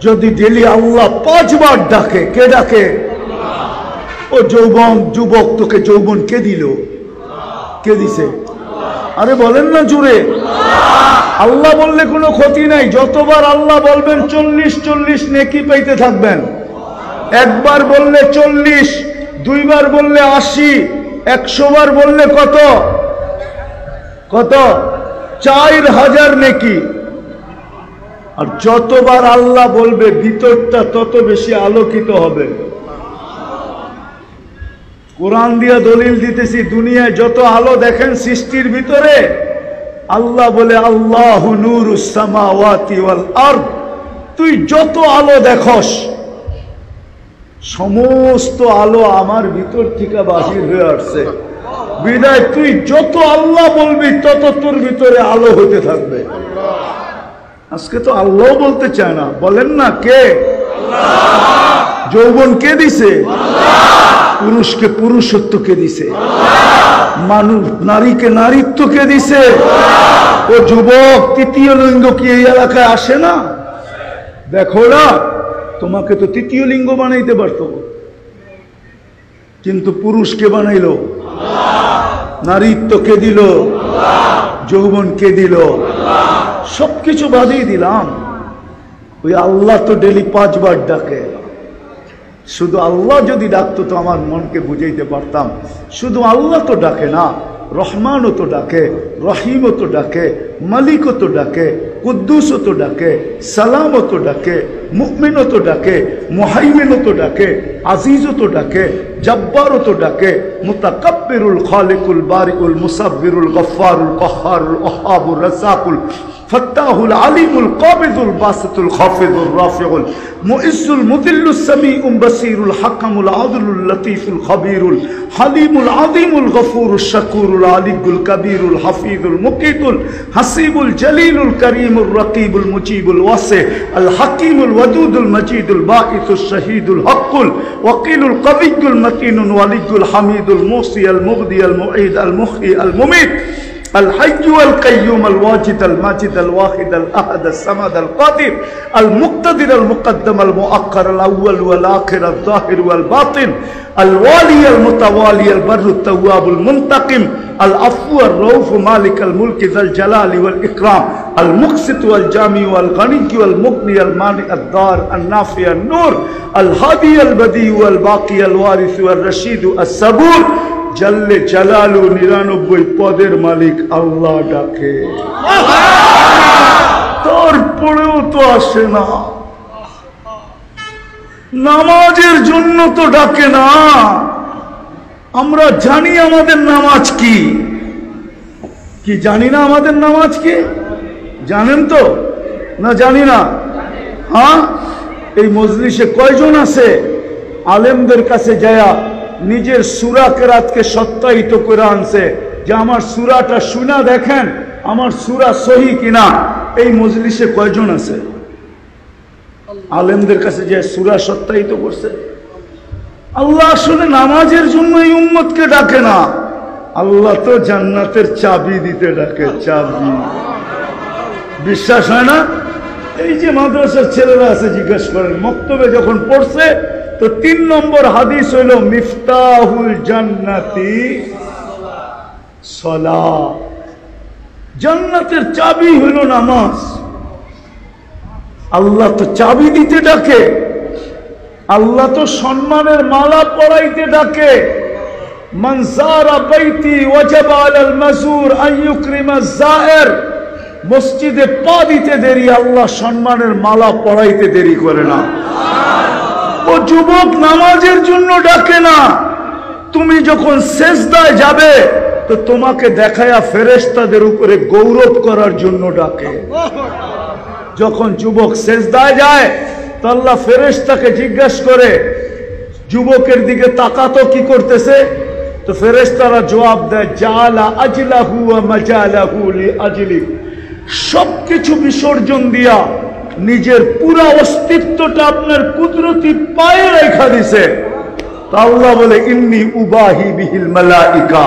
Speaker 1: যদি ডেলি আল্লাহ 5 বার ডাকে, কে ডাকে? ও যৌবন, যুবক তোকে যৌবন কে দিল? কে দিছে? আরে বলেন না জুড়ে। আল্লাহ বললে কোনো ক্ষতি নাই, যতবার আল্লাহ বলবেন 40 নেকি পাইতে থাকবেন। একবার বললে 40, 2 বার বললে 80, 100 বার বললে কত? 4000 নেকি। আর যতবার আল্লাহ বলবে ভিতরটা তত বেশি আলোকিত হবে। কোরআন দিয়া দলিল দিতেছি, দুনিয়ায় যত আলো দেখেন সৃষ্টির ভিতরে, আল্লাহ বলে আল্লাহু নূরুস সামাওয়াতি ওয়াল আরদ, তুই যত আলো দেখস সমস্ত আলো আমার ভিতর থেকে বাহির হয়ে আসছে। বিদায় তুই যত আল্লাহ বলবি তত তোর ভিতরে আলো হতে থাকবে। আজকে তো আল্লাহ বলতে চায় না, বলেন না কে? যৌবন কে দিছে? পুরুষকে পুরুষত্ব কে দিছে? মানুষ নারীকে নারীত্ব কে দিছে? ও যুবক, 3য় লিঙ্গ কি এই এলাকায় আসে না? দেখো না, তোমাকে তো 3য় লিঙ্গ বানাইতে পারতো, কিন্তু পুরুষকে বানাইলো, নারীত্ব কে দিল? যৌবন কে দিল? সবকিছু বাদিয়ে দিলাম। ওই আল্লাহ তো ডেলি 5 বার ডাকে। শুধু আল্লাহ যদি ডাকতো তো আমার মনকে বুঝাইতে পারতাম। শুধু আল্লাহ তো ডাকে না, রহমানও তো ডাকে, রহিমও তো ডাকে, মালিকও তো ডাকে, কুদ্দুসও তো ডাকে, সালামও তো ডাকে, মুমিনও তো ডাকে, মুহাইমিনও তো ডাকে, আজিজও তো ডাকে, জব্বারও তো ডাকে, মুতাকাব্বিরুল খালিকুল বারিউল মুসাব্বিরুল গফফারুল কহ্হারুল ওহাবুর রাজ্জাকুল ফত্তাহুল আলিমুল কাবিদুল বাসিতুল খাফিদুর রাফিউল মুইজ্জুল মুদিল্লুস সামিউল বাসিরুল হাকামুল আদলুল লতীফুল খবীরুল হালিমুল আযীমুল গফুরুশ শাকুরুল আলিয়ুল কবীরুল হাফিজুল মুকিতুল হাসিবুল জলিলুল করিমুর রকিবুল মুজিবুল ওয়াসি আল হাকিমুল ওয়াদুদুল মজিদুল বাঈসুশ শহীদুল হকুল ওয়াকিলুল কবিয়ুল মতিনুল ওয়ালিয়ুল হামিদুল মুসি আল মুবদি আল মুঈদ আল মুহয়ি আল মুমীত الحي والقيوم الواجد الماجد الواحد الأحد الصمد القادر المقتدر المقدم المؤخر الأول والآخر الظاهر والباطن الوالي المتوالي البر التواب المنتقم العفو الرؤوف مالك الملك ذا الجلال والإكرام المقسط والجامع والغني والمغني المانع الضار النافع النور الهادي البديع والباقي الوارث والرشيد الصبور জল্লে জালালু 99 পদের মালিক আল্লাহ ডাকে, তারপরেও তো আসে না। নামাজের জন্য তো ডাকে না। আমরা জানি আমাদের নামাজ কি, কি জানি না আমাদের নামাজ কি? জানেন তো না? জানি না। হ্যাঁ, এই মজলিসে কয়জন আছে আলেমদের কাছে যায়া নিজের সূরা কেরাতকে সত্যায়িত করে আনছে যে আমার সূরাটা শুনা দেখেন আমার সূরা সহি কিনা? এই মজলিসে কয়জন আছে আলেমদের কাছে যে সূরা সত্যায়িত করছে? আল্লাহ আসলে নামাজের জন্য এই উম্মতকে ডাকে না, আল্লাহ তো জান্নাতের চাবি দিতে ডাকে, চাবি। বিশ্বাস হয় না? এই যে মাদ্রাসার ছেলেরা আছে জিজ্ঞেস করেন, মক্তবে যখন পড়ছে তো 3 নম্বর হাদিস হইল মিফতাহুল জান্নাতি সালাত, জান্নাতের চাবি হইল নামাজ। আল্লাহ তো চাবি দিতে ডাকে, আল্লাহ তো সম্মানের মালা পরাইতে ডাকে। মান যারা বাইতি ওয়াজাবা আলাল মাজুর আন ইউকরিমা যায়ের, মসজিদে পা দিতে দেরি, আল্লাহ সম্মানের মালা পরাইতে দেরি করে না। ও যুবক, নামাজের জন্য ডাকে না। তুমি যখন সেজদায় যাবে তো তোমাকে দেখায়া ফেরেশতাদের উপরে গৌরব করার জন্য ডাকে। যখন যুবক সেজদায় যায় তো আল্লাহ ফেরেশতাকে জিজ্ঞাসা করে যুবকের দিকে তাকাতো কি করতেছে, তো ফেরেশতারা জবাব দেয় জালা আজলাহু ওয়া মাজালাহু লিআজলি, সবকিছু বিসর্জন দিয়া নিজের পুরা অস্তিত্বটা আপনার কুদরতি পায়ে রেখা দিছে। তা আল্লাহ বলে ইন্নী উবাহি বিহিল মালাইকা,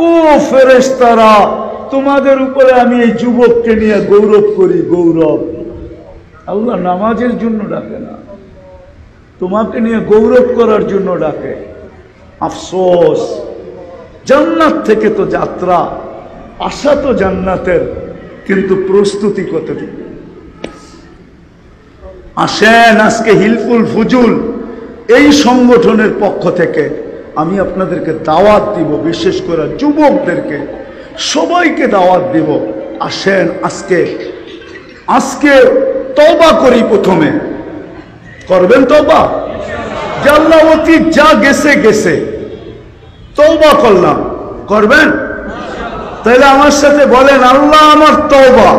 Speaker 1: ও ফেরেশতারা তোমাদের উপরে আমি এই যুবককে নিয়ে গৌরব করি, গৌরব। আল্লাহ নামাজের জন্য ডাকে না, তোমাকে নিয়ে গৌরব করার জন্য ডাকে। আফসোস, জান্নাত থেকে তো যাত্রা, আশা তো জান্নাতের, কিন্তু প্রস্তুতি কতটুকু? আসেন আজকে হিলফুল ফুজুল এই সংগঠনের পক্ষ থেকে আমি আপনাদেরকে দাওয়াত দিব, বিশেষ করে যুবকদেরকে, সবাইকে দাওয়াত দিব। আসেন আজকে তওবা করি। প্রথমে করবেন তওবা, যে আল্লাহ অতীত যা গেছে গেছে, তওবা করলাম, করবেন? তাহলে আমার সাথে বলেন আল্লাহ আমার তওবা,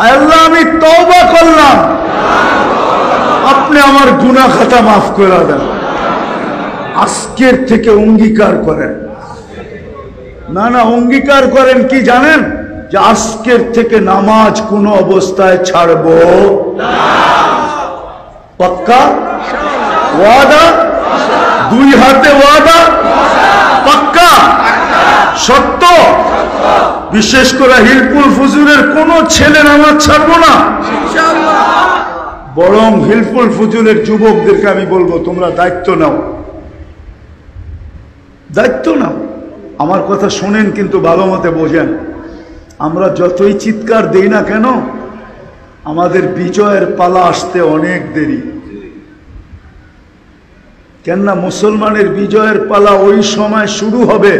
Speaker 1: আল্লাহ আমি তওবা করলাম, আপনি আমার গুনাহ খাতা মাফ করে দেন। আজকের থেকে অঙ্গীকার করেন। না না, অঙ্গীকার করেন কি জানেন? যে আজকের থেকে নামাজ কোনো অবস্থায় ছাড়বো না। পাক্কা ওয়াদা? 2 হাতে ওয়াদা? পাক্কা সত্য? বিশেষ করে হিলফুল ফুজুলের কোন ছেলে নামাজ ছাড়বো না বরং হিলফুল ফুজুলের যুবকদেরকে আমি বলবো তোমরা দায়িত্ব নাও, দায়িত্ব নাও। আমার কথা শোনেন কিন্তু ভালো মতে বোঝেন। আমরা যতই চিৎকার দেই না কেন, আমাদের বিজয়ের পালা আসতে অনেক দেরি। কেননা মুসলমানের বিজয়ের পালা ওই সময় শুরু হবে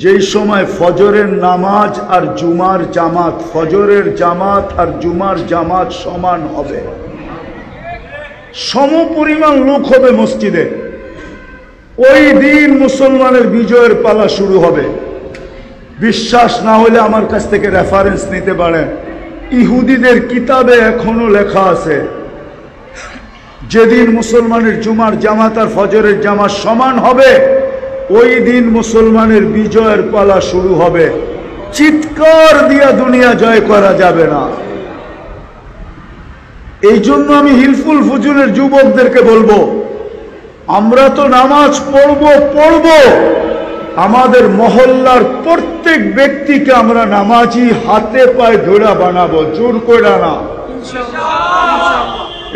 Speaker 1: যেই সময় ফজরের নামাজ আর জুমার জামাত, ফজরের জামাত আর জুমার জামাত সমান হবে, সমপরিমাণ লোক হবে মসজিদে। ওই দিন মুসলমানের বিজয়ের পালা শুরু হবে। বিশ্বাস না হলে আমার কাছ থেকে রেফারেন্স নিতে পারেন। ইহুদিদের কিতাবে এখনো লেখা আছে যেদিন মুসলমানের জুমার জামাত আর ফজরের জামাত সমান হবে ওই দিন মুসলমানের বিজয়ের পালা শুরু হবে। চিৎকার দিয়া দুনিয়া জয় করা যাবে না। এই জন্য আমি হিলফুল ফুজুলের যুবকদেরকে বলবো, আমরা তো নামাজ পড়বো, আমাদের মহল্লার প্রত্যেক ব্যক্তিকে আমরা নামাজি হাতে পায়ে ধরে বানাবো, জোর করে না।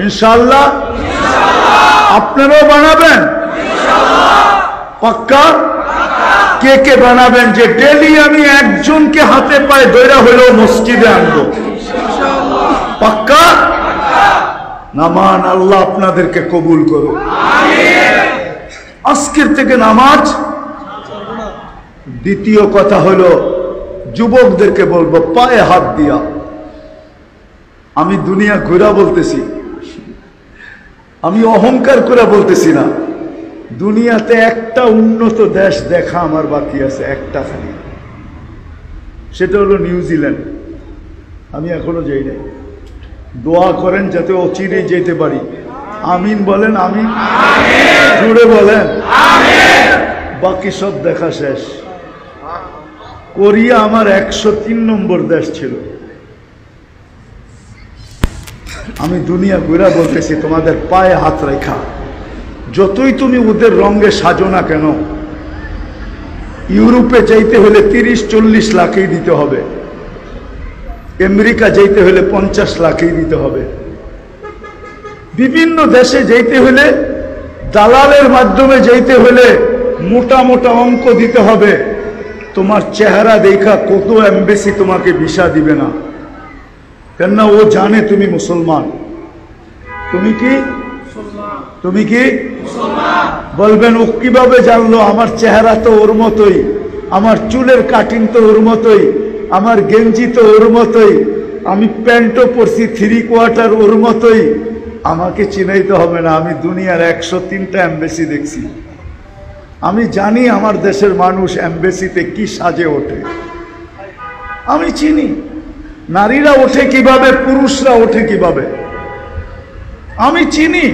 Speaker 1: ইনশাআল্লাহ আপনারাও বানাবেন? পাক্কা? কে কে বানাবেন যে ডেলি আমি একজনকে হাতে পায়ে দইরা হলেও মসজিদে আনবো? পাক্কা? নামান আল্লাহ আপনাদেরকে কবুল করুন। আজকের থেকে নামাজ। দ্বিতীয় কথা হলো যুবকদেরকে বলবো পায়ে হাত দিয়া, আমি দুনিয়া ঘুরা বলতেছি, আমি অহংকার করে বলতেছি না, দুনিয়াতে একটা উন্নত দেশ দেখা আমার বাকি আছে, একটা খালি, সেটা হলো নিউজিল্যান্ড। আমি এখনো যাই নাই। দোয়া করেন যাতে অচিরে যেতে পারি। আমিন বলেন। আমিন জুড়ে বলেন। বাকি সব দেখা শেষ। কোরিয়া আমার 103 নম্বর দেশ ছিল। আমি দুনিয়া ঘুরা বলতেছি তোমাদের পায়ে হাত রেখা, যতই তুমি ওদের রঙে সাজো না কেন, ইউরোপে যাইতে হলে 30-40 লাখই দিতে হবে, আমেরিকা যাইতে হলে 50 লাখই দিতে হবে, বিভিন্ন দেশে যাইতে হলে দালালের মাধ্যমে যাইতে হলে মোটা মোটা অঙ্ক দিতে হবে। তোমার চেহারা দেখা কত এমবেসি তোমাকে ভিসা দিবে না, কেননা ও জানে তুমি মুসলমান। তুমি কি বলবেন ও কিভাবে জানলো? আমার চেহারা তো ওর মতোই, আমার চুলের কাটিং তো ওর মতোই, আমার গেঞ্জি তো ওর মতোই, আমি প্যান্টও পরছি 3/4 ওর মতোই। আমাকে চিনাইতে হবে না, আমি দুনিয়ার 103টা এমবেসি দেখছি। আমি জানি আমার দেশের মানুষ এমবেসিতে কি সাজে ওঠে, আমি চিনি। নারীরা ওঠে কিভাবে, পুরুষরা ওঠে কিভাবে, আমি চিনি।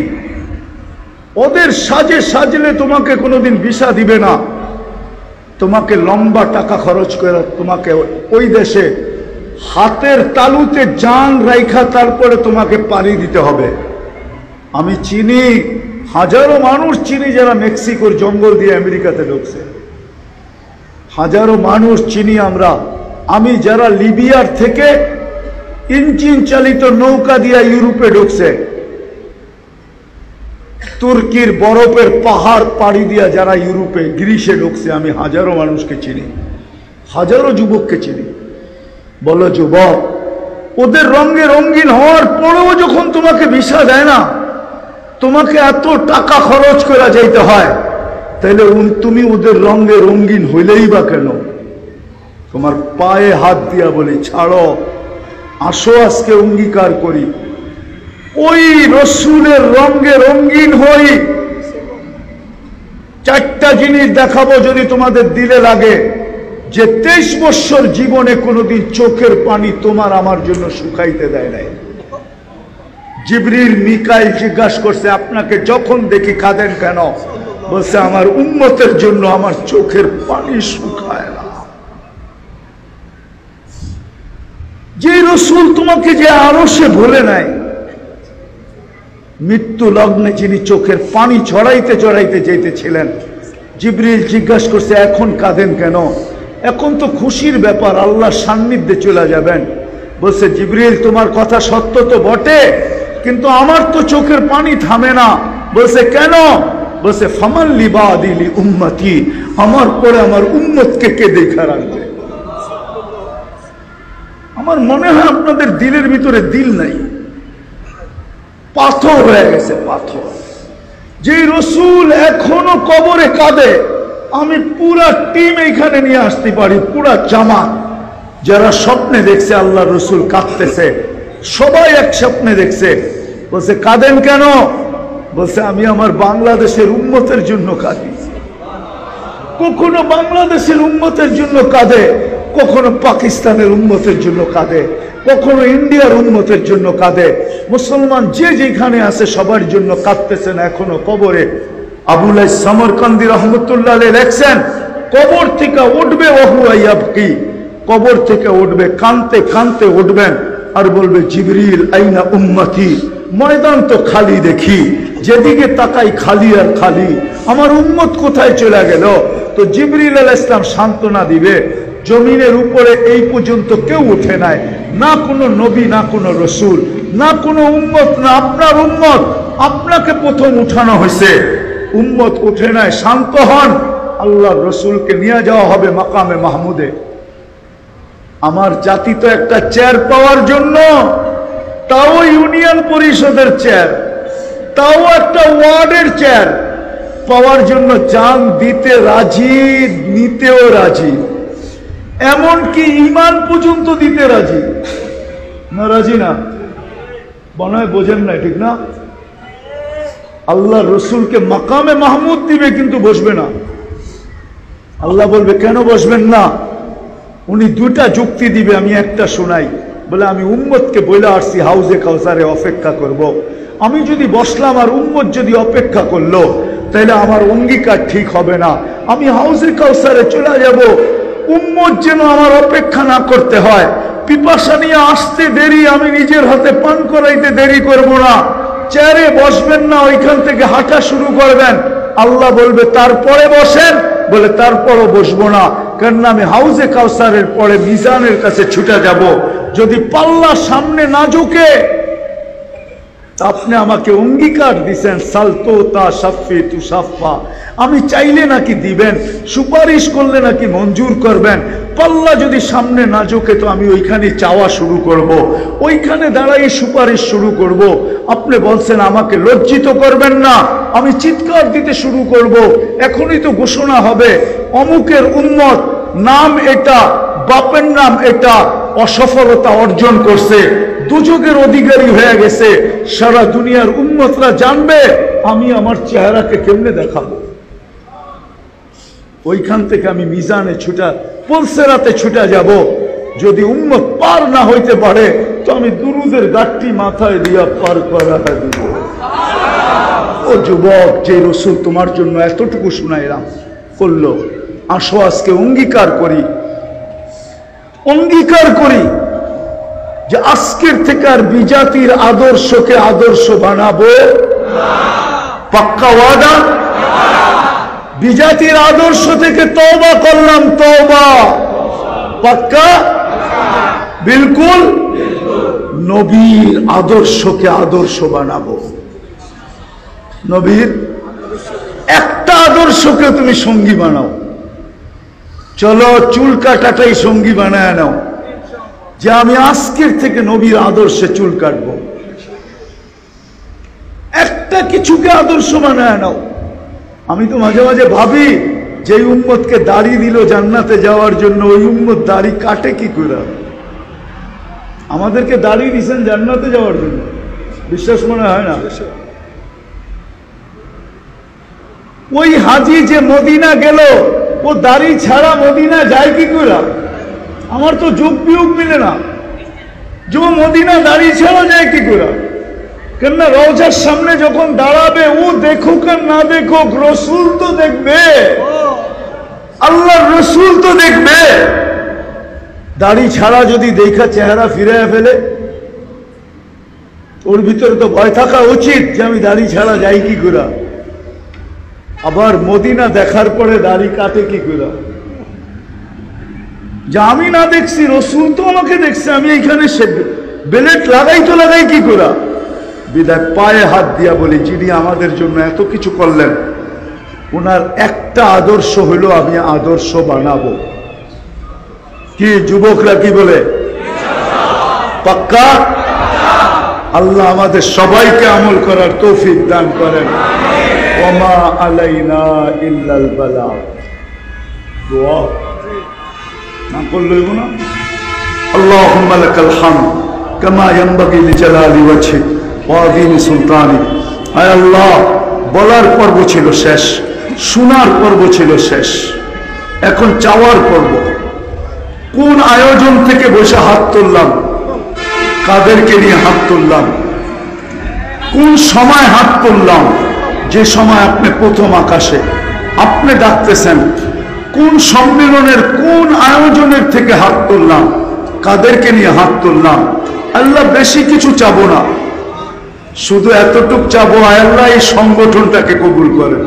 Speaker 1: ওদের সাজে সাজলে তোমাকে কোনোদিন ভিসা দিবে না, তোমাকে লম্বা টাকা খরচ করে তোমাকে ওই দেশে হাতের তালুতে জান রাইখা তারপরে তোমাকে পাড়ি দিতে হবে। আমি চিনি, হাজারো মানুষ চিনি যারা মেক্সিকোর জঙ্গল দিয়ে আমেরিকাতে ঢুকছে, হাজারো মানুষ চিনি আমরা। আমি যারা লিবিয়ার থেকে ইঞ্জিন চালিত নৌকা দিয়ে ইউরোপে ঢুকছে, তুর্কির বরফের পাহাড় পাড়ি দিয়া যারা ইউরোপে গ্রিসে ঢুকছে, আমি হাজারো মানুষকে চিনি, হাজারো যুবককে চিনি। বলো যুবক, ওদের রঙে রঙিন হওয়ার পরেও যখন তোমাকে ভিসা দেয় না, তোমাকে এত টাকা খরচ করা যাইতে হয়, তাহলে তুমি ওদের রঙে রঙিন হইলেই বা কেন? তোমার পায়ে হাত দিয়া বলি ছাড়ো, আসো আজকে অঙ্গীকার করি, ওই রসুলের রঙে রঙিন হই। 4টা জিনিস দেখাবো যদি তোমাদের দিলে লাগে, যে 23 বছর জীবনে কোনোদিন চোখের পানি তোমার আমার জন্য শুকাইতে দেয় নাই। জিবরিল মিকাইল জিজ্ঞাসা করছে, আপনাকে যখন দেখি কাঁদেন কেন? বলছে আমার উম্মতের জন্য আমার চোখের পানি শুকায় না। যে রসুল তোমাকে যে আরশে ভুলে নাই, মৃত্যু লগ্নে যিনি চোখের পানি ছড়াইতে ছড়াইতে যেতেছিলেন, জিবরিল জিজ্ঞাসা করছে এখন কাঁদেন কেন? এখন তো খুশির ব্যাপার, আল্লাহর সান্নিধ্যে চলে যাবেন। বলছে জিবরিল তোমার কথা সত্য তো বটে, কিন্তু আমার তো চোখের পানি থামে না। বলছে কেন? বলছে ফামান লিবাদিলি উম্মতি, আমার পরে আমার উম্মতকে কে দেখা রাখবে? আমার মনে হয় আপনাদের দিলের ভিতরে দিল নাই, পাথর হয়ে গেছে পাথর। যে রসুল এখনো কবরে কাঁদে, আমি পুরা টিম এইখানে নিয়ে আসতে পারি, পুরা জামাত যারা স্বপ্নে দেখছে আল্লাহ রসুল কাঁদতেছে, সবাই এক স্বপ্নে দেখছে। বলছে কাঁদেন কেন? বলছে আমি আমার বাংলাদেশের উম্মতের জন্য কাঁদি। কখনো বাংলাদেশের উম্মতের জন্য কাঁদে, কখনো পাকিস্তানের উম্মতের জন্য কাঁদে, কখনো ইন্ডিয়ার উম্মতের জন্য কাঁদে। মুসলমান যে যেখানে আছে সবার জন্য কাঁদতেছেন এখনো কবরে। আবুল সামরকান্দি রহমতুল্লাহ আলাইহি লেখছেন, কবর থেকে উঠবে ওহুয়া ইয়াবকি, কবর থেকে উঠবে কানতে কানতে উঠবেন আর বলবে জিবরিল আইনা উম্মতি, ময়দান তো খালি দেখি, যেদিকে তাকাই খালি আর খালি, আমার উম্মত কোথায় চলে গেল? তো জিবরিল আলাইহিস সালাম সান্ত্বনা দিবে, জমিনের উপরে এই পর্যন্ত কেউ উঠে নাই, না কোনো নবী, না কোনো রসুল, না কোনো উম্মত, না আপনার উম্মত। আপনাকে প্রথম উঠানো হয়েছে, উম্মত উঠে নাই। শান্ত হন, আল্লাহ রসুলকে নিয়ে যাওয়া হবে মাকামে মাহমুদে। আমার জাতি তো একটা চেয়ার পাওয়ার জন্য, তাও ইউনিয়ন পরিষদের চেয়ার, তাও একটা ওয়ার্ডের চেয়ার পাওয়ার জন্য জান দিতে রাজি, নিতেও রাজি, এমনকি ঈমান পর্যন্ত দিতে রাজি। না রাজি না? মনে বোঝেন না, ঠিক না? আল্লাহ রসুলকে মাকামে মাহমুদ দিবে কিন্তু বসবে না। আল্লাহ বলবে কেন বসবেন না? উনি দুটা যুক্তি দিবে, আমি একটা শোনাই। বলে আমি উম্মতকে বলে আসছি হাউজে কাউসারে অপেক্ষা করব। আমি যদি বসলাম আর উম্মত যদি অপেক্ষা করলো, তাহলে আমার অঙ্গীকার ঠিক হবে না। আমি হাউজে কাউসারে চলে যাব, উম্মত যেন আমার অপেক্ষা না করতে হয়। পিপাসা নিয়ে আসতে দেরি, আমি নিজের হাতে পান করাইতে দেরি করব না। চেয়ারে বসবেন না, ওইখান থেকে হাঁটা শুরু করবেন। আল্লাহ বলবে তারপরে বসেন, বলে তারপরও বসবো না, কেননা আমি হাউজে কাউসারের পরে মিজানের কাছে ছুটে যাব। যদি পাল্লা সামনে না ঝুঁকে, আপনি আমাকে অঙ্গীকার দিছেন সালতো তা সাফি তু সাফা, আমি চাইলে নাকি দিবেন, সুপারিশ করলে নাকি মঞ্জুর করবেন। পাল্লা যদি সামনে না ঝুঁকে তো আমি ওইখানে চাওয়া শুরু করব, ওইখানে দাঁড়াই সুপারিশ শুরু করব। আপনি বলছেন আমাকে লজ্জিত করবেন না, আমি চিৎকার দিতে শুরু করব। এখনই তো ঘোষণা হবে অমুকের উম্মত, নাম এটা, বাপের নাম এটা, অসফলতা অর্জন করছে, দুযোগের অধিকারী হয়ে গেছে। সারা দুনিয়ার উম্মতরা জানবে আমি আমার চেহারাকে কেমনে দেখাবো। ওইখান থেকে আমি মিজানে ছুটা, পুলসেরাতে ছুটা যাব। যদি উম্মত পার না হইতে পারে তো আমি দুরুদের গাঠটি মাথায় দিয়া পার করা দিব। ও যুবক, যে রসুল তোমার জন্য এতটুকু শুনাইলাম করলো, আসো আজকে অঙ্গীকার করি, অঙ্গীকার করি যে আজকের থেকে আর বিজাতির আদর্শকে আদর্শ বানাবো। পাক্কা ওয়াদা? বিজাতির আদর্শ থেকে তওবা করলাম, তওবা। পাক্কা? বিলকুল। নবীর আদর্শকে আদর্শ বানাবো। নবীর একটা আদর্শকে তুমি সঙ্গী বানাও। চলো চুল কাটাটাই সঙ্গী বানায় নাও, যে আমি আজকের থেকে নবীর আদর্শে চুল কাটবো। একটা কিছুকে আদর্শ বানায় নাও। আমি তো মাঝে মাঝে ভাবি, যে উম্মতকে দাড়ি দিল জান্নাতে যাওয়ার জন্য, ওই উম্মত দাড়ি কাটে কি করে? আমাদেরকে দাড়ি দিয়েছেন জান্নাতে যাওয়ার জন্য, বিশ্বাস মনে হয় না? ওই হাজি যে মদিনা গেল, ও দাড়ি ছাড়া মদিনা যায় কি করে? আমার তো যোগ বিয়োগ মিলে না, যে মদিনা দাড়ি ছাড়া যায় কি করে? কেননা রওজার সামনে যখন দাঁড়াবে, ও দেখুক আর না দেখুক, রসুল তো দেখবে, আল্লাহর রসুল তো দেখবে। দাড়ি ছাড়া যদি দেখা চেহারা ফিরে ফেলে, ওর ভিতরে তো ভয় থাকা উচিত যে আমি দাড়ি ছাড়া যাই কি করে। আবার মদিনা দেখার পরে দাড়ি কাটে কি করে? যে আমি না দেখছি, রসুল তো আমাকে দেখছে, আমি এইখানে বেলেট লাগাই তো লাগাই কি করে? বিদায় পায়ে হাত দিয়া বলি, যিনি আমাদের জন্য এত কিছু করলেন, ওনার একটা আদর্শ হইল আমি আদর্শ বানাবো। কি যুবকরা কি বলে? পাক্কা? আল্লাহ আমাদের সবাইকে আমল করার তৌফিক দান করেন। ওমা আলাইনা ইল্লাল বালাগ। দোয়া না করলে হইব না? আল্লাহুম্মা লাকাল হামদ কামা ইয়ানবাগি লিজালালি ওয়াজহিক ওয়া আযীমি সুলতানিক। আয় আল্লাহ, বলার পর্ব ছিল শেষ, শোনার পর্ব ছিল শেষ, এখন চাওয়ার পর্ব। কোন আয়োজন থেকে বসে হাত তুললাম, কাদেরকে নিয়ে হাত তুললাম, কোন সময় হাত তুললাম? যে সময় আপনি প্রথম আকাশে আপনি ডাকতেছেন। কোন সম্মেলনের, কোন আয়োজনের থেকে হাত তুললাম, কাদেরকে নিয়ে হাত তুললাম? আল্লাহ বেশি কিছু চাবো না, শুধু এতটুক চাবো, আল্লাহ এই সংগঠনটাকে কবুল করেন।